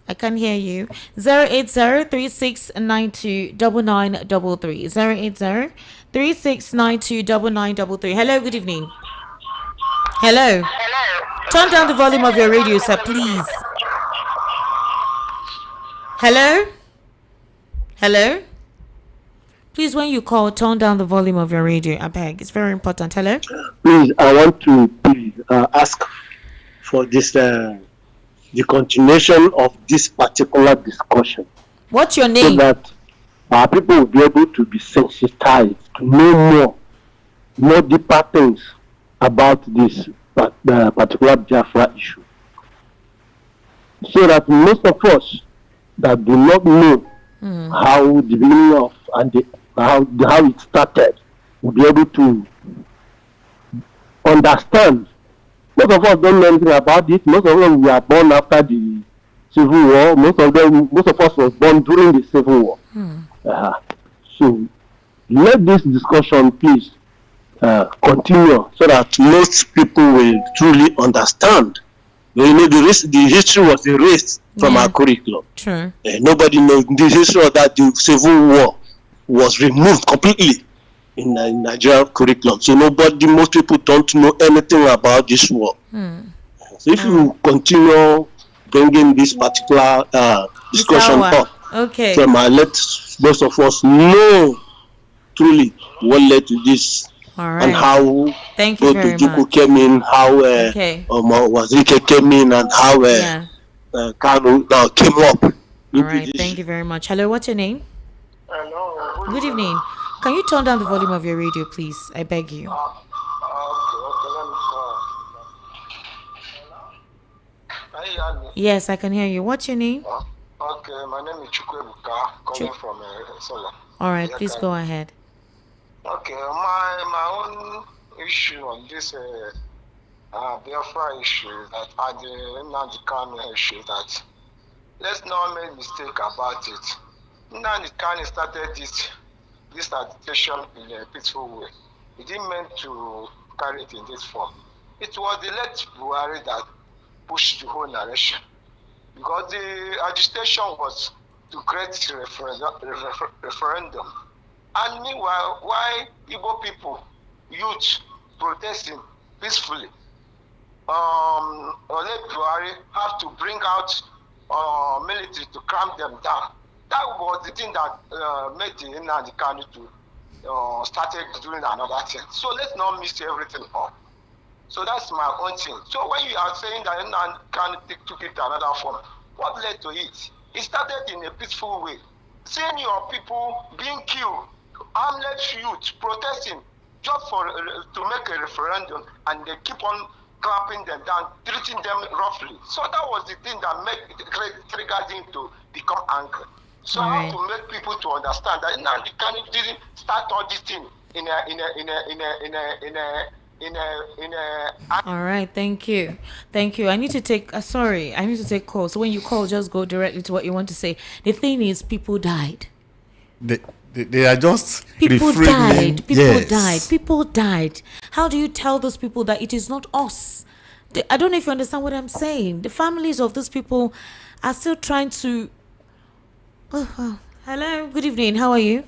I can't hear you. 080-3692-9933. 080-3692-9933. Hello, good evening. Hello. Turn down the volume of your radio, sir, please. Hello? Hello? Please, when you call, turn down the volume of your radio. I beg. It's very important. Hello? Please, I want to ask for this the continuation of this particular discussion. What's your name? So that our people will be able to be sensitized to know more deeper things about this particular Biafra issue. So that most of us that do not know how the meaning of and how it started will be able to understand. Most of us don't know anything about it. Most of them were born after the Civil War. Most of us was born during the Civil War. So let this discussion please continue so that most people will truly understand. You know, the history was erased from our curriculum. True. Nobody knows the history of that. The Civil War was removed completely in the Nigerian curriculum. So most people don't know anything about this war. So if you continue bringing this particular discussion up, okay, let most of us know truly what led to this. All right. And how thank you very much. Came in, how Wazirike came in, and how Kanu came up. All right, thank you very much. Hello, what's your name? Hello. Good evening. Can you turn down the volume of your radio, please? I beg you. Yes, I can hear you. What's your name? Okay, my name is Chukwebuka, coming from Sola. All right, please go ahead. Okay, my own issue on this Biafra issue that and the Nnamdi Kanu issue that let's not make mistake about it. Nnamdi Kanu started this agitation in a peaceful way. He didn't mean to carry it in this form. It was the late Buhari that pushed the whole narration because the agitation was to create referendum. And meanwhile, why Igbo people, youth, protesting peacefully, Ole Buhari have to bring out military to clamp them down. That was the thing that made the Nnamdi Kanu to started doing another thing. So let's not mix everything up. So that's my own thing. So when you are saying that Nnamdi Kanu took it to another form, what led to it? It started in a peaceful way. Seeing your people being killed, armless youth protesting just to make a referendum, and they keep on clamping them down, treating them roughly. So that was the thing that triggered him to become angry. So I have to make people to understand that Nnamdi Kanu didn't start all this thing All right, thank you. I need to take calls. So when you call, just go directly to what you want to say. The thing is, people died. They are just people refraining. People died. How do you tell those people that it is not us? I don't know if you understand what I'm saying. The families of those people are still trying to. Hello, good evening. How are you?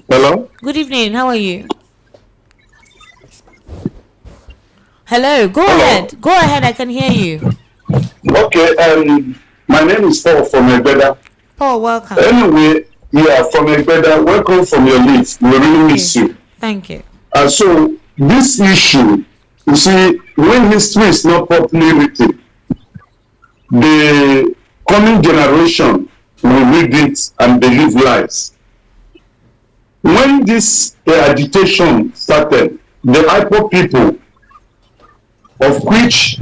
Hello. Good evening. How are you? Hello. Go ahead. Go ahead. I can hear you. Okay. My name is Paul from Egbeda. Paul, welcome. Anyway, from Egbeda, welcome from your leave. We really miss you. Thank you. So this issue, you see, when history is not properly written, the coming generation will read it and believe lies. When this agitation started, the IPOB people, of which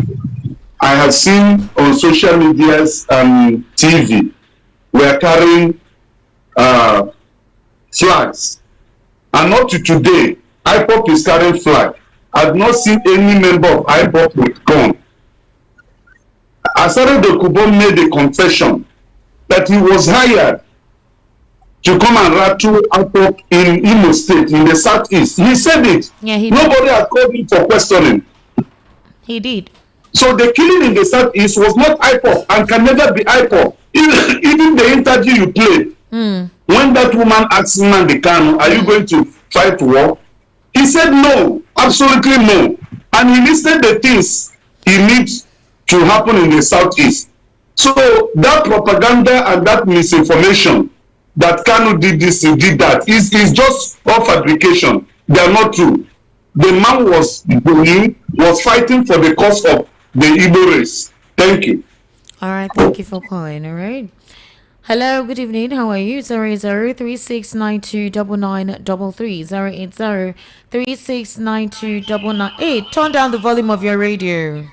I have seen on social medias and TV, were carrying flags. And up to today, IPOB is carrying flag. I've not seen any member of IPOB with gun. Asari Dokubo made a confession that he was hired to come and rattle IPOB in Imo State, in the southeast. He said it. Yeah, he Nobody had called him for questioning. He did. So the killing in the southeast was not IPOB and can never be IPOB. Even the interview you played, when that woman asked Nnamdi Kanu, are you going to fight war? He said no, absolutely no. And he listed the things he needs to happen in the southeast. So that propaganda and that misinformation that Kanu did this, he did that, is just all fabrication. They are not true. The man was fighting for the cause of the Igbo race. Thank you. All right, thank you for calling. All right. Hello, good evening. How are you? 08036929933. 080369299. Turn down the volume of your radio.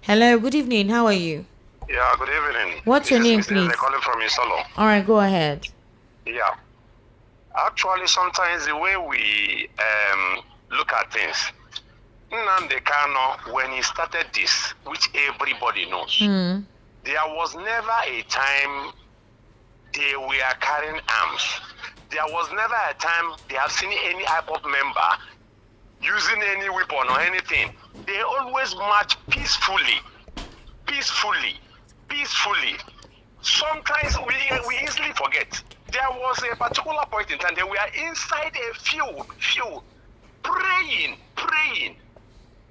Hello, good evening. How are you? Yeah, good evening. What's your name, Mr. please? Calling from Isolo. All right, go ahead. Yeah. Actually, sometimes the way we look at things, Nnamdi Kanu, when he started this, which everybody knows, there was never a time they were carrying arms. There was never a time they have seen any IPOB member using any weapon or anything. They always march peacefully. Sometimes we easily forget. There was a particular point in time they were inside a field, praying.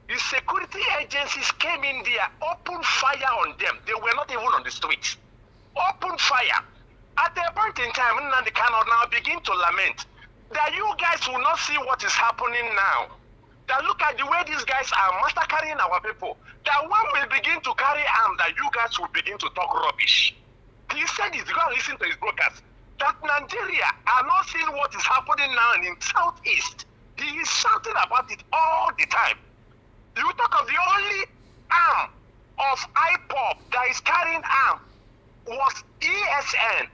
The security agencies came in there, opened fire on them. They were not even on the streets. Open fire. At a point in time, Nnamdi Kanu now begin to lament that you guys will not see what is happening now. That look at the way these guys are massacring our people. That one will begin to carry arms, that you guys will begin to talk rubbish. He said he's going to listen to his brokers. That Nigeria are not seeing what is happening now in Southeast. He is shouting about it all the time. You talk of the only arm of IPOB that is carrying arm was ESN.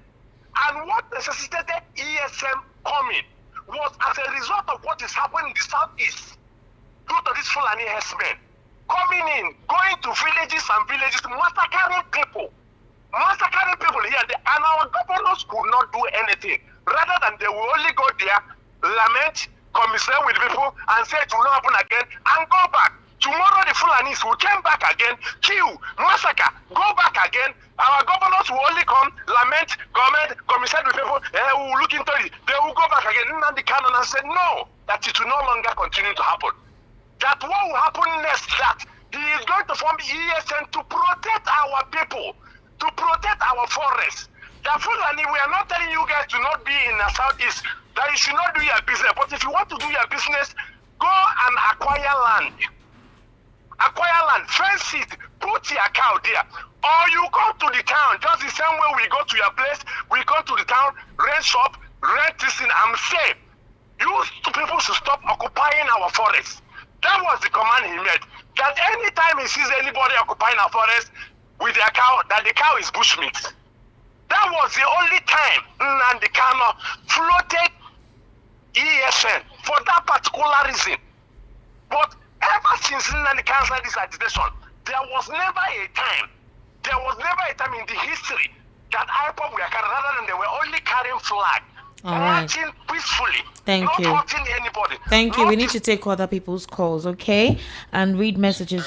And what necessitated ESN coming was as a result of what is happening in the Southeast. Due to these Fulani herdsmen coming in, going to villages and villages, massacring people here. And our governors could not do anything. Rather than they will only go there, lament, commiserate with people, and say it will not happen again, and go back. Tomorrow the Fulanis will come back again, kill, massacre, go back again. Our governors will only come, lament, comment, commiserate with people, we will look into it. They will go back again. Nnamdi Kanu said no, that it will no longer continue to happen. That what will happen next, that he is going to form ESN to protect our people, to protect our forests. The Fulani, we are not telling you guys to not be in the Southeast, that you should not do your business. But if you want to do your business, go and acquire land, fence it, put your cow there. Or you go to the town, just the same way we go to your place, we go to the town, rent shop, rent this thing, and say, you people should stop occupying our forests. That was the command he made. That anytime he sees anybody occupying a forest with their cow, that the cow is bushmeat. That was the only time Nnamdi Kanu floated ESN for that particular reason. But ever since Nnamdi Kanu started this agitation, there was never a time in the history that IPOB were carrying, rather than they were only carrying flag. Marching peacefully. Thank not you. hurting anybody. Thank you. We need to take other people's calls, okay? And read messages.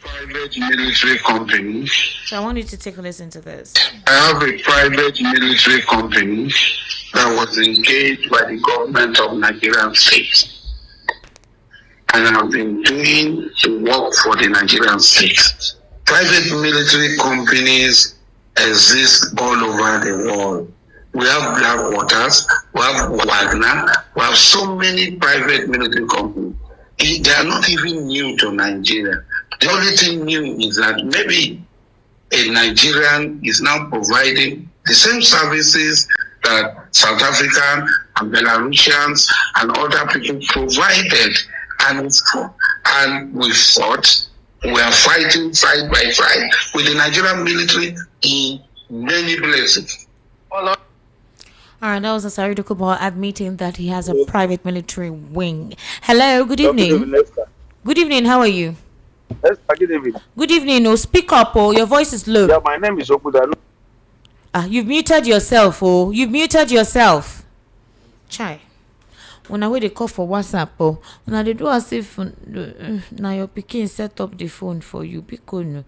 Private military company. So I want you to take a listen to this. I have a private military company that was engaged by the government of Nigerian state. And I've been doing the work for the Nigerian state. Private military companies exist all over the world. We have Black Waters, we have Wagner, we have so many private military companies. They are not even new to Nigeria. The only thing new is that maybe a Nigerian is now providing the same services that South African and Belarusians and other people provided. And we fought, we are fighting fight by fight with the Nigerian military in many places. All right, that was Asari Dokubo admitting that he has a private military wing. Hello, good evening. Good evening, how are you? Yes, good evening. Good evening. Oh, speak up, oh, your voice is low. Yeah, my name is Okuda. You've muted yourself, oh. You've muted yourself. Chai. When I wait a call for WhatsApp, oh, when they do as if now your pikin set up the phone for you, because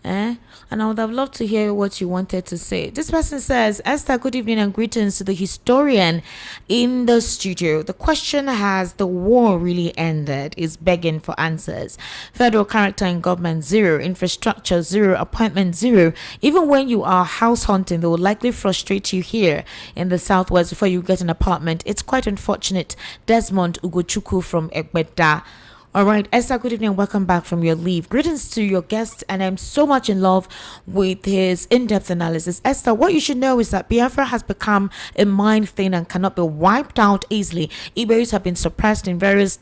and I would have loved to hear what you wanted to say. This person says, Esther, good evening and greetings to the historian in the studio. The question has the war really ended is begging for answers. Federal character in government, zero. Infrastructure, zero. Appointment, zero. Even when you are house hunting, they will likely frustrate you here in the southwest before you get an apartment. It's quite unfortunate. Desmond Ugochukwu from Egbeda. All right, Esther, good evening and welcome back from your leave. Greetings to your guest, and I'm so much in love with his in-depth analysis. Esther, what you should know is that Biafra has become a mind thing and cannot be wiped out easily. Igbos have been suppressed in various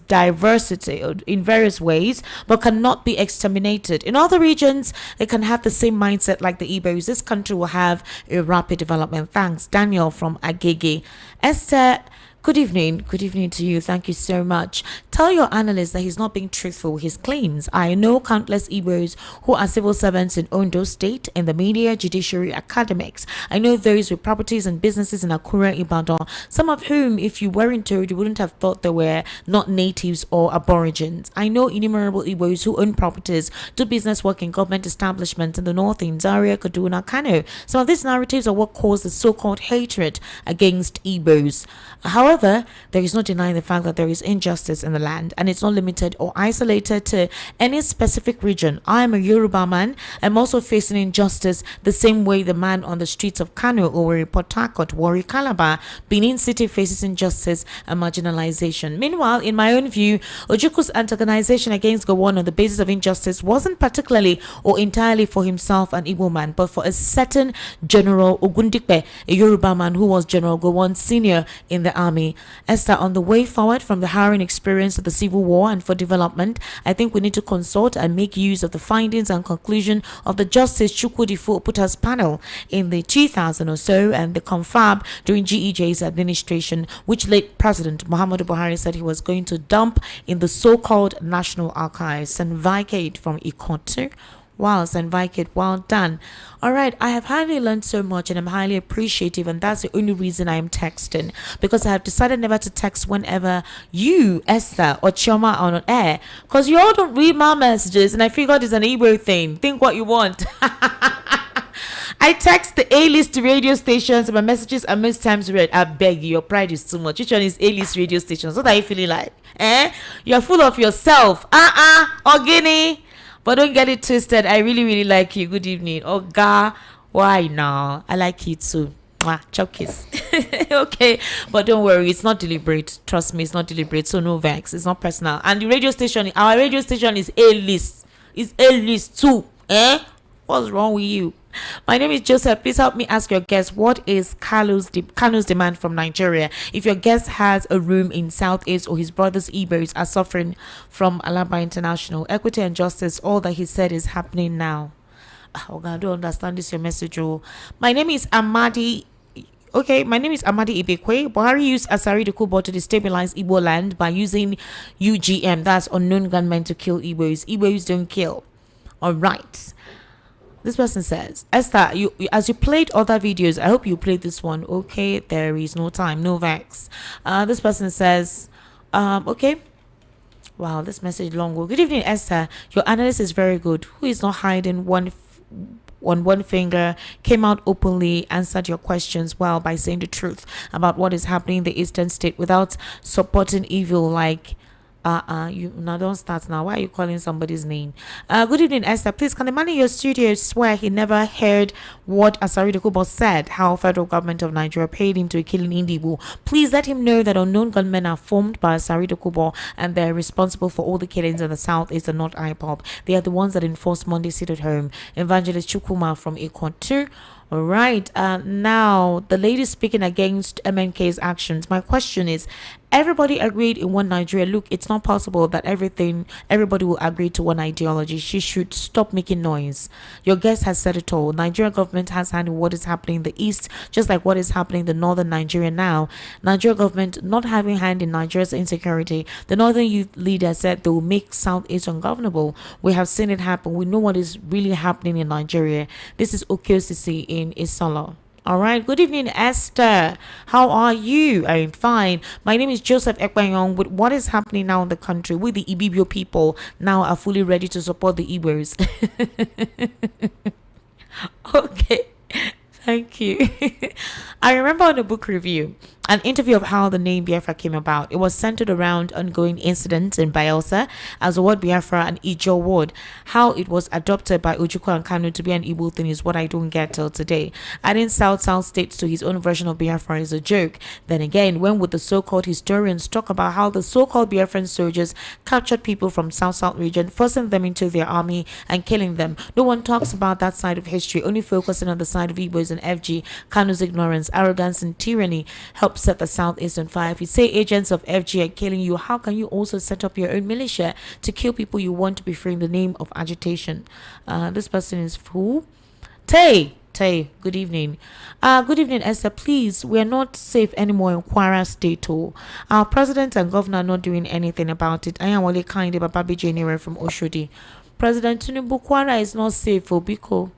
ways, but cannot be exterminated. In other regions, they can have the same mindset like the Igbos. This country will have a rapid development. Thanks, Daniel from Agege. Esther, good evening. Good evening to you. Thank you so much. Tell your analyst that he's not being truthful with his claims. I know countless Igbos who are civil servants in Ondo State, in the media, judiciary, academics. I know those with properties and businesses in Akura, Ibadan, some of whom, if you weren't told, you wouldn't have thought they were not natives or aborigines. I know innumerable Igbos who own properties, do business work in government establishments in the north, in Zaria, Kaduna, Kano. Some of these narratives are what caused the so-called hatred against Igbos. However, there is no denying the fact that there is injustice in the land, and it's not limited or isolated to any specific region. I am a Yoruba man. I'm also facing injustice the same way the man on the streets of Kano, Owerri, Port Harcourt, Warri, Calabar, Benin City faces injustice and marginalization. Meanwhile, in my own view, Ojuku's antagonization against Gowon on the basis of injustice wasn't particularly or entirely for himself, an Igbo man, but for a certain General Ogundikpe, a Yoruba man who was General Gowon Senior in the army. Esther, on the way forward from the harrowing experience of the Civil War and for development, I think we need to consult and make use of the findings and conclusion of the Justice Chukwudifo Oputa's panel in the 2000 or so and the confab during GEJ's administration, which late President Muhammadu Buhari said he was going to dump in the so-called National Archives. And Vicate from Ikotu. Wow, St. Vicate, well done. All right, I have highly learned so much and I'm highly appreciative, and that's the only reason I am texting, because I have decided never to text whenever you, Esther, or Chioma are on air, because you all don't read my messages, and I figured it's an Igbo thing. Think what you want. I text the A-list radio stations and my messages are most times read. I beg you, your pride is too much. Which one is A-list radio stations? What are you feeling like? You're full of yourself. Ogini. But don't get it twisted. I really, really like you. Good evening. Oga, why now? I like you too. Mwah, chop kiss. Okay, but don't worry. It's not deliberate. Trust me, it's not deliberate. So no vex. It's not personal. And the radio station, our radio station is A-list. It's A-list too. What's wrong with you? My name is Joseph. Please help me ask your guest, what is Kanu's demand from Nigeria? If your guest has a room in Southeast or his brothers Igbos are suffering from Alaba International, equity and justice, all that he said is happening now. Oh God, I don't understand this, your message. My name is Amadi. Okay, my name is Amadi Ibekwe. Buhari used Asari the Kubo to destabilize Igbo land by using UGM, that's unknown gunmen, to kill Igbos. Igbos don't kill. All right. This person says, Esther, you as you played other videos, I hope you played this one. Okay, there is no time, no vex. This person says, okay. Wow, this message long. Good evening, Esther. Your analysis is very good. Who is not hiding one finger, came out openly, answered your questions well by saying the truth about what is happening in the eastern state without supporting evil like you now don't start now. Why are you calling somebody's name? Good evening, Esther. Please, can the man in your studio swear he never heard what Asari Dokubo said, how federal government of Nigeria paid him to kill an Indigo? Please let him know that unknown gunmen are formed by Asari Dokubo and they're responsible for all the killings in the south is and not IPOB. They are the ones that enforced Monday sit at home. Evangelist Chukuma from Ikotu. All right. Now, the lady speaking against MNK's actions. My question is, everybody agreed in one Nigeria. Look, it's not possible that everybody will agree to one ideology. She should stop making noise. Your guest has said it all. Nigerian government has handled what is happening in the east, just like what is happening in the northern Nigeria now. Nigerian government not having hand in Nigeria's insecurity. The northern youth leader said they will make southeast ungovernable. We have seen it happen. We know what is really happening in Nigeria. This is Okiosisi in Isolo. All right. Good evening, Esther. How are you? I'm fine. My name is Joseph Ekpanyong. With what is happening now in the country, with the Ibibio people now are fully ready to support the Igbos. Okay. Thank you. I remember on a book review, an interview of how the name Biafra came about. It was centered around ongoing incidents in Bayelsa as the word Biafra an Ijo word. How it was adopted by Ojukwu and Kanu to be an Igbo thing is what I don't get till today. Adding South states to his own version of Biafra is a joke. Then again, when would the so-called historians talk about how the so-called Biafran soldiers captured people from South region, forcing them into their army and killing them? No one talks about that side of history, only focusing on the side of Igbos and FG. Kanu's ignorance, arrogance, and tyranny helped set the Southeast on fire. If you say agents of FG are killing you, how can you also set up your own militia to kill people you want to be free in the name of agitation? This person is who? Tay, good evening. Good evening, Esther. Please, we are not safe anymore in Kwara State. Our president and governor are not doing anything about it. I am only kind of Babi January from Oshodi. President Tinubu, Kwara is not safe for Biko.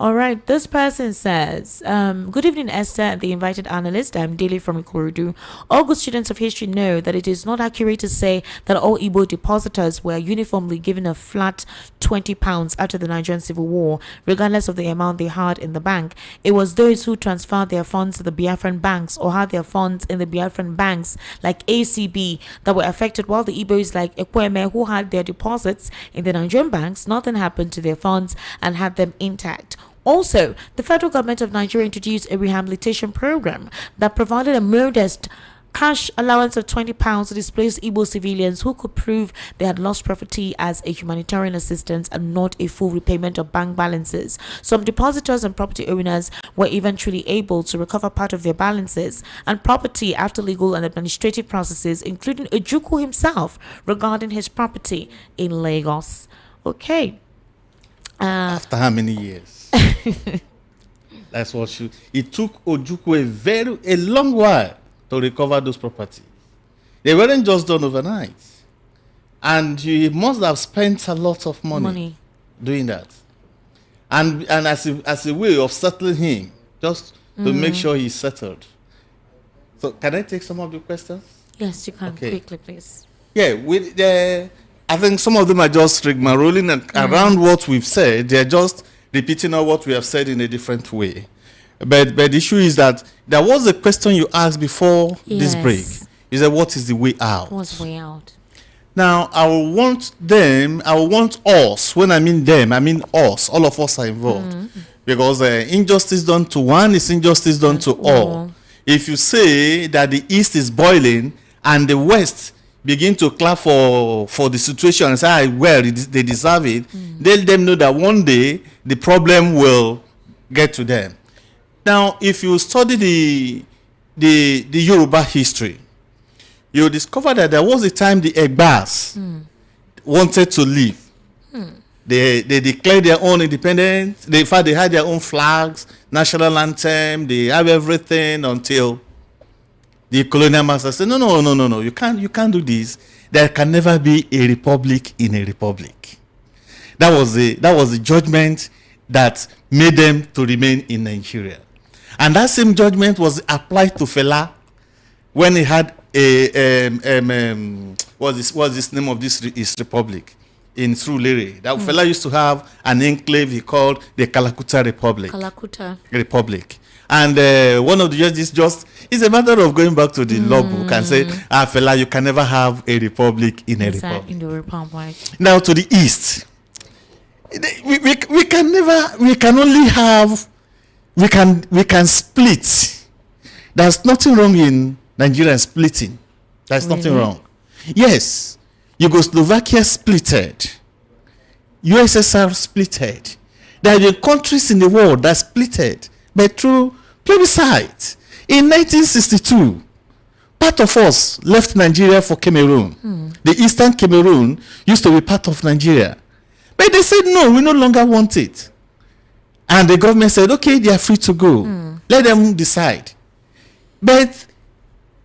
All right, this person says, good evening, Esther, the invited analyst. I'm Daily from Ikorodu. All good students of history know that it is not accurate to say that all Igbo depositors were uniformly given a flat £20 after the Nigerian Civil War, regardless of the amount they had in the bank. It was those who transferred their funds to the Biafran banks or had their funds in the Biafran banks like ACB that were affected, while the Igbos like Ekweme who had their deposits in the Nigerian banks, nothing happened to their funds and had them intact. Also, the federal government of Nigeria introduced a rehabilitation program that provided a modest cash allowance of £20 to displaced Igbo civilians who could prove they had lost property as a humanitarian assistance and not a full repayment of bank balances. Some depositors and property owners were eventually able to recover part of their balances and property after legal and administrative processes, including Ojukwu himself regarding his property in Lagos. Okay. After how many years? That's what it took Ojukwu a long while to recover those properties. They weren't just done overnight. And he must have spent a lot of money doing that. And as a way of settling him, just to make sure he's settled. So can I take some of the questions? Yes, you can. Okay. Quickly, please. Yeah, I think some of them are just rigmaroling and around what we've said. They're just repeating all what we have said in a different way. But the issue is that there was a question you asked before this break. You said, what is the way out? What's the way out? Now, I will want us. When I mean them, I mean us. All of us are involved. Because injustice done to one is injustice done to all. If you say that the East is boiling and the West begin to clap for the situation and say, well, they deserve it, let them know that one day the problem will get to them. Now, if you study the Yoruba history, you discover that there was a time the Egbas wanted to leave. They declared their own independence. In fact, they had their own flags, national anthem. They have everything until the colonial master said, no, you can't do this. There can never be a republic in a republic. That was the judgment that made them to remain in Nigeria. And that same judgment was applied to Fela when he had what's this name of this republic in Surulere. That Fela used to have an enclave he called the Kalakuta Republic. And one of the judges it's a matter of going back to the law book and say, Fela, you can never have a republic in a republic. In the republic. Now to the east, we can split. There's nothing wrong in Nigeria splitting. There's nothing wrong. Yes, Yugoslovakia splitted. USSR splitted. There are countries in the world that splitted, but through plebiscite. In 1962, part of us left Nigeria for Cameroon. The Eastern Cameroon used to be part of Nigeria. But they said, no, we no longer want it. And the government said, okay, they are free to go. Let them decide. But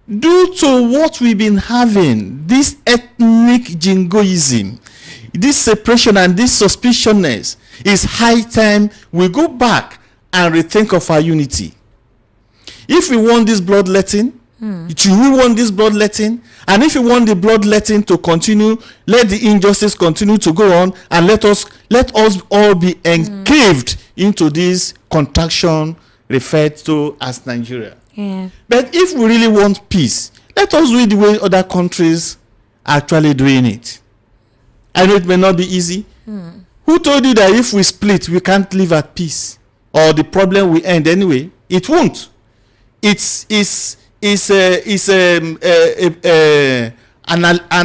due to what we've been having, this ethnic jingoism, this separation and this suspiciousness, it's high time we go back and rethink of our unity. If we want this bloodletting, should we want this bloodletting? And if we want the bloodletting to continue, let the injustice continue to go on, and let us all be encaved into this contraction referred to as Nigeria. Yeah. But if we really want peace, let us do it the way other countries are actually doing it. I know it may not be easy. Who told you that if we split, we can't live at peace? Or the problem will end anyway? It won't. It's an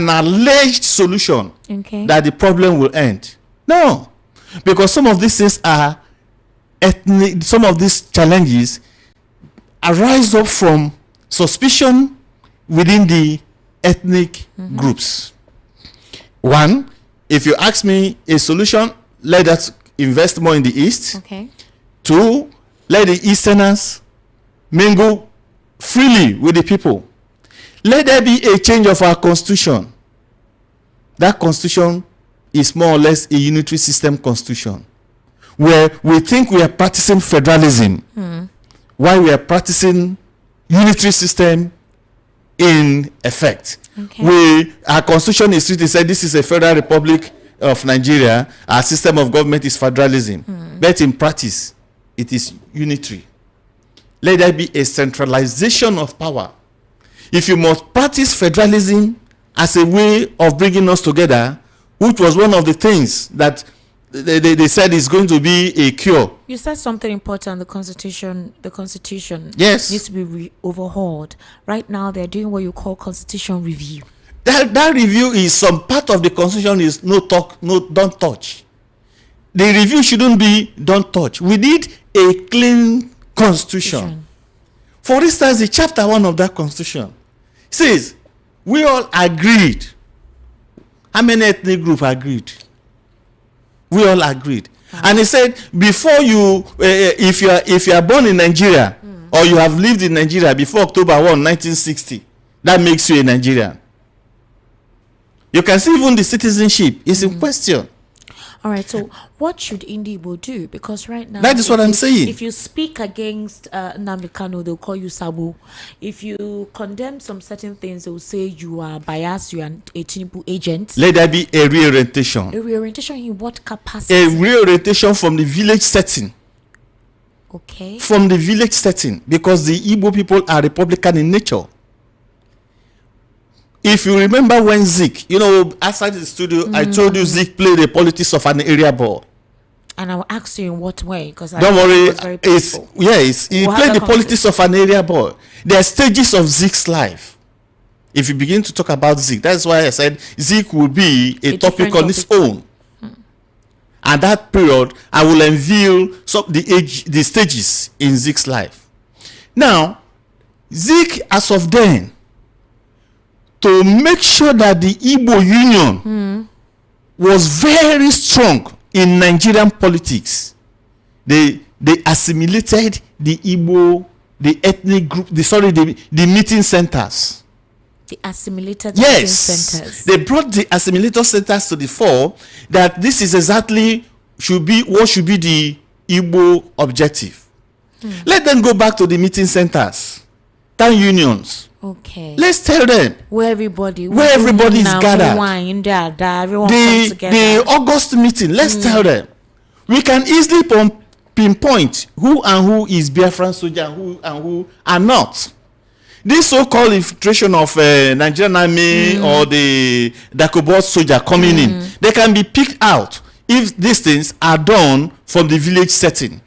alleged solution that the problem will end. No. Because some of these things are ethnic, some of these challenges arise up from suspicion within the ethnic groups. One, if you ask me a solution, let us invest more in the East. Okay. Two, let the Easterners mingle freely with the people. Let there be a change of our constitution. That constitution is more or less a unitary system constitution, where we think we are practicing federalism, while we are practicing unitary system in effect. Our constitution is written, said this is a federal republic of Nigeria, our system of government is federalism, but in practice it is unitary. Let there be a centralization of power. If you must practice federalism as a way of bringing us together, which was one of the things that they said is going to be a cure. You said something important. The constitution yes, needs to be overhauled. Right now they're doing what you call constitution review. That review is some part of the constitution is don't touch. The review shouldn't be don't touch. We need a clean constitution. For instance, the chapter 1 of that constitution says we all agreed. How many ethnic groups agreed? We all agreed. And he said, before you, if you are born in Nigeria, or you have lived in Nigeria before October 1, 1960, that makes you a Nigerian. You can see even the citizenship is in question. All right, so what should Indibo do? Because right now, that is what I'm saying. If you speak against Nnamdi Kanu, they'll call you Sabu. If you condemn some certain things, they'll say you are biased, you are a Tinubu agent. Let there be a reorientation. A reorientation in what capacity? A reorientation from the village setting. Okay. From the village setting, because the Igbo people are Republican in nature. If you remember when Zeke, outside the studio, I told you Zeke played the politics of an area boy. And I will ask you in what way, because don't worry, he played the politics of an area boy. There are stages of Zeke's life. If you begin to talk about Zeke, that's why I said Zeke will be a topic on its own. At that period, I will unveil the stages in Zeke's life. Now, Zeke, as of then, to make sure that the Igbo Union was very strong in Nigerian politics, they assimilated the Igbo, the ethnic group, the meeting centers. The assimilated meeting centers. They brought the assimilator centers to the fore, that this is exactly what should be the Igbo objective. Let them go back to the meeting centers, town unions. Okay. Let's tell them where everybody is gathered. Everyone comes together. The August meeting. Let's tell them. We can easily pinpoint who is Biafran soldier and who are not. This so-called infiltration of Nigerian army or the Dakobos soldier coming in, they can be picked out if these things are done from the village setting.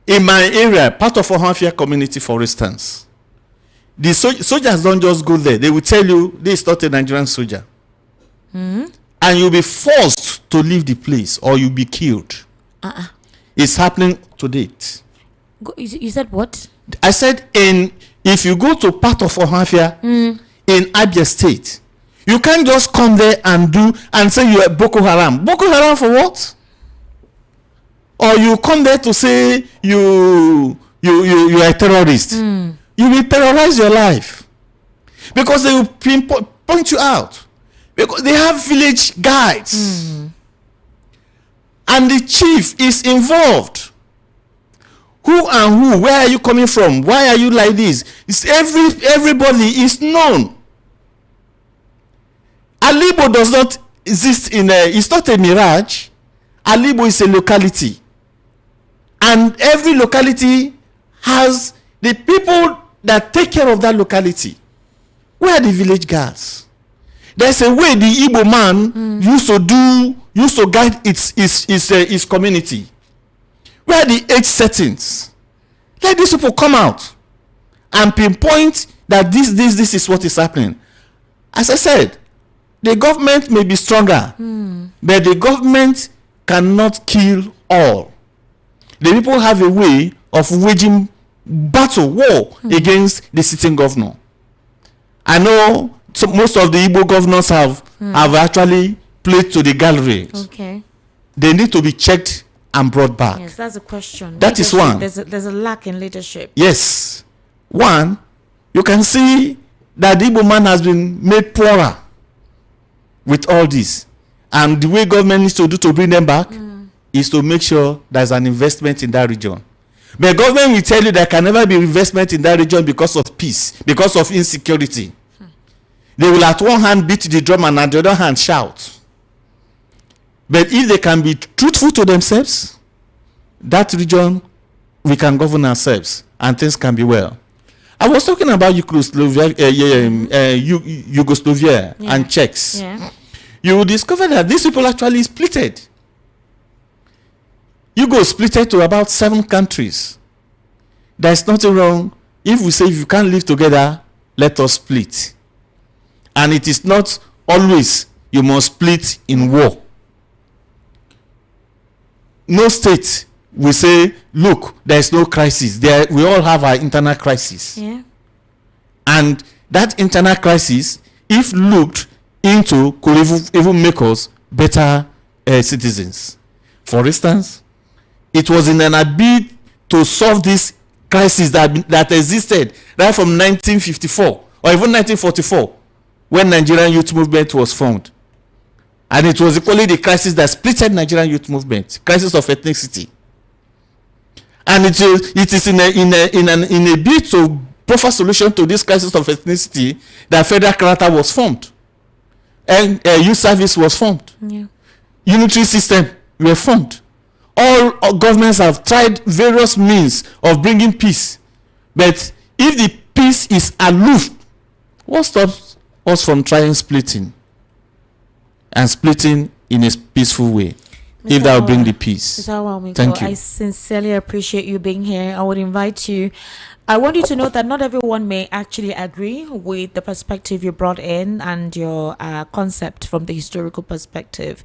In my area, part of Ohanfia community, for instance, the soldiers don't just go there. They will tell you this is not a Nigerian soldier. And you'll be forced to leave the place or you'll be killed. It's happening to date. You said what? I said if you go to part of Ohanfia in Abia State, you can't just come there and say you are Boko Haram. Boko Haram for what? Or you come there to say you are a terrorist. You will terrorize your life because they will point you out, because they have village guides and the chief is involved. Who and who? Where are you coming from? Why are you like this? Everybody is known. Alibo does not exist it's not a mirage. Alibo is a locality, and every locality has The people that take care of that locality, where are the village guards? There's a way the Igbo man used to guide his community. Where are the age settings? Let these people come out and pinpoint that this is what is happening. As I said, the government may be stronger, but the government cannot kill all. The people have a way of waging war against the sitting governor. I know most of the Igbo governors have actually played to the gallery. Okay. They need to be checked and brought back. Yes, that's a question. That is one. There's a lack in leadership. Yes. One, you can see that the Igbo man has been made poorer with all this. And the way government needs to do to bring them back is to make sure there's an investment in that region. But government will tell you there can never be investment in that region because of peace, because of insecurity. They will at one hand beat the drum and at the other hand shout. But if they can be truthful to themselves, that region, we can govern ourselves and things can be well. I was talking about Yugoslavia and Czechs. Yeah. You will discover that these people actually splitted. Yugo splitted to about 7 countries. There's nothing wrong if we say if you can't live together, let us split. And it is not always you must split in war. No state will say, look, there is no crisis. We all have our internal crisis. Yeah. And that internal crisis, if looked into, could even make us better citizens. For instance, it was in an bid to solve this crisis that existed right from 1954 or even 1944 when Nigerian Youth Movement was formed. And it was equally the crisis that splitted Nigerian Youth Movement, crisis of ethnicity. And it is in a bid to proffer solution to this crisis of ethnicity that federal character was formed. And youth service was formed. Yeah. Unitary system were formed. All governments have tried various means of bringing peace. But if the peace is aloof, what stops us from trying splitting? And splitting in a peaceful way. If that will bring the peace. Thank you. I sincerely appreciate you being here. I would invite you. I want you to know that not everyone may actually agree with the perspective you brought in and your concept from the historical perspective.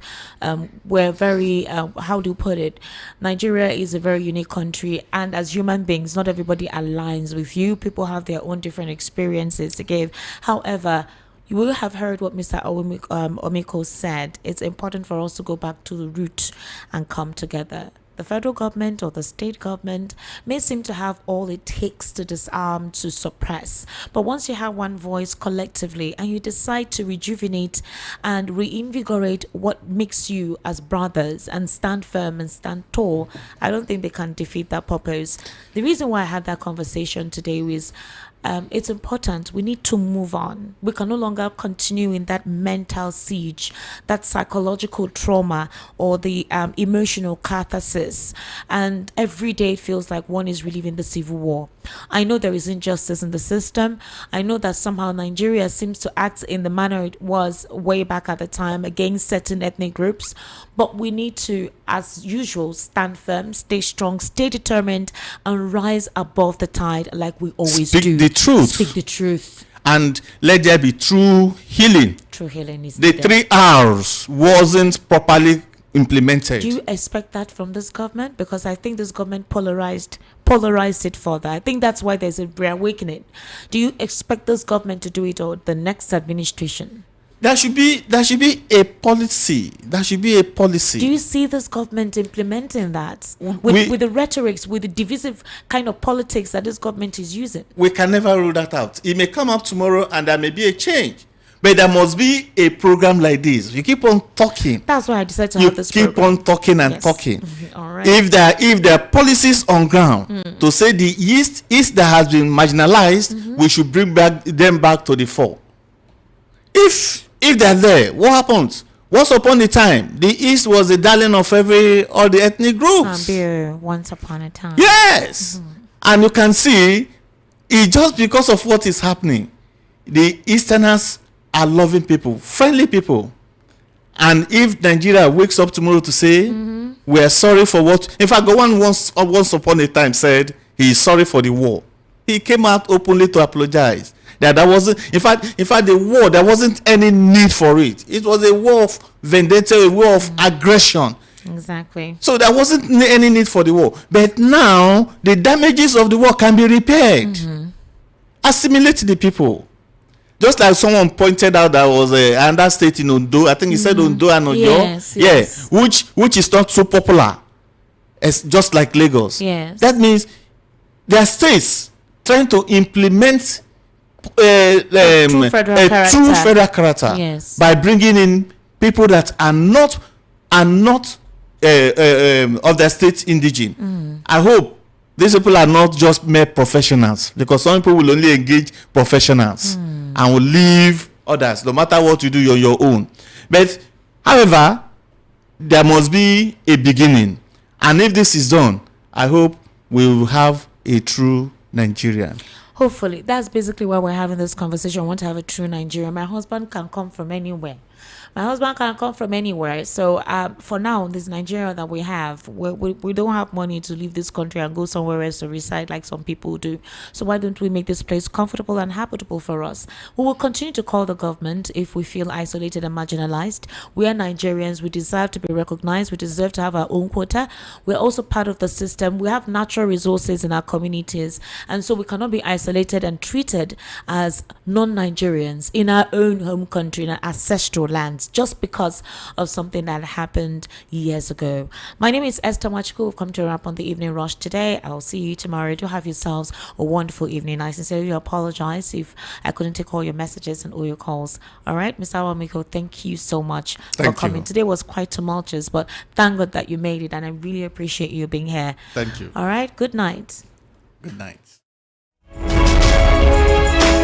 We're very, how do you put it? Nigeria is a very unique country, and as human beings, not everybody aligns with you. People have their own different experiences to give. However, you will have heard what Mr. Omiko said. It's important for us to go back to the root and come together. The federal government or the state government may seem to have all it takes to disarm, to suppress. But once you have one voice collectively and you decide to rejuvenate and reinvigorate what makes you as brothers and stand firm and stand tall, I don't think they can defeat that purpose. The reason why I had that conversation today is it's important. We need to move on. We can no longer continue in that mental siege, that psychological trauma, or the emotional catharsis. And every day it feels like one is reliving the civil war. I know there is injustice in the system. I know that somehow Nigeria seems to act in the manner it was way back at the time against certain ethnic groups. But we need to, as usual, stand firm, stay strong, stay determined, and rise above the tide like we always do. Speak the truth. Speak the truth. And let there be true healing. True healing is the needed. 3 R's wasn't properly implemented. Do you expect that from this government? Because I think this government polarized it further. I think that's why there's a reawakening. Do you expect this government to do it or the next administration? There should be a policy. There should be a policy. Do you see this government implementing that with the rhetorics, with the divisive kind of politics that this government is using? We can never rule that out. It may come up tomorrow and there may be a change. But there must be a program like this. You keep on talking. That's why I decided to have this program. You keep on talking and talking. All right. If there are policies on ground to say the East that has been marginalized, we should bring them back to the fore. If they're there, what happens? Once upon a time, the East was the darling of all the ethnic groups. Once upon a time. Yes. And you can see It's just because of what is happening. The Easterners are loving people, friendly people. And if Nigeria wakes up tomorrow to say, we are sorry for what... In fact, Gowon once upon a time said he is sorry for the war. He came out openly to apologize. That wasn't... In fact, the war, there wasn't any need for it. It was a war of vendetta, a war of aggression. Exactly. So there wasn't any need for the war. But now, the damages of the war can be repaired. Assimilate the people. Just like someone pointed out, that was another state in Ondo. I think he said Ondo and Oyo. Yes. Which is not so popular as just like Lagos. Yes. That means there are states trying to implement a true federal character by bringing in people that are not of their state indigene. I hope these people are not just mere professionals, because some people will only engage professionals and will leave others. No matter what you do, you're your own. But however, there must be a beginning, and if this is done, I hope we will have a true Nigerian. Hopefully. That's basically why we're having this conversation. I want to have a true Nigerian. My husband can come from anywhere. So for now, this Nigeria that we have, we don't have money to leave this country and go somewhere else to reside like some people do. So why don't we make this place comfortable and habitable for us? We will continue to call the government if we feel isolated and marginalized. We are Nigerians. We deserve to be recognized. We deserve to have our own quota. We're also part of the system. We have natural resources in our communities, and so we cannot be isolated and treated as non-Nigerians in our own home country, in our ancestral lands, just because of something that happened years ago. My name is Esther Machiku. We've come to wrap on the evening rush today. I'll see you tomorrow. Do have yourselves a wonderful evening. I sincerely apologize if I couldn't take all your messages and all your calls. All right, Mr. Awamiko, thank you so much for coming. Today was quite tumultuous, but thank God that you made it, and I really appreciate you being here. Thank you. All right, good night. Good night.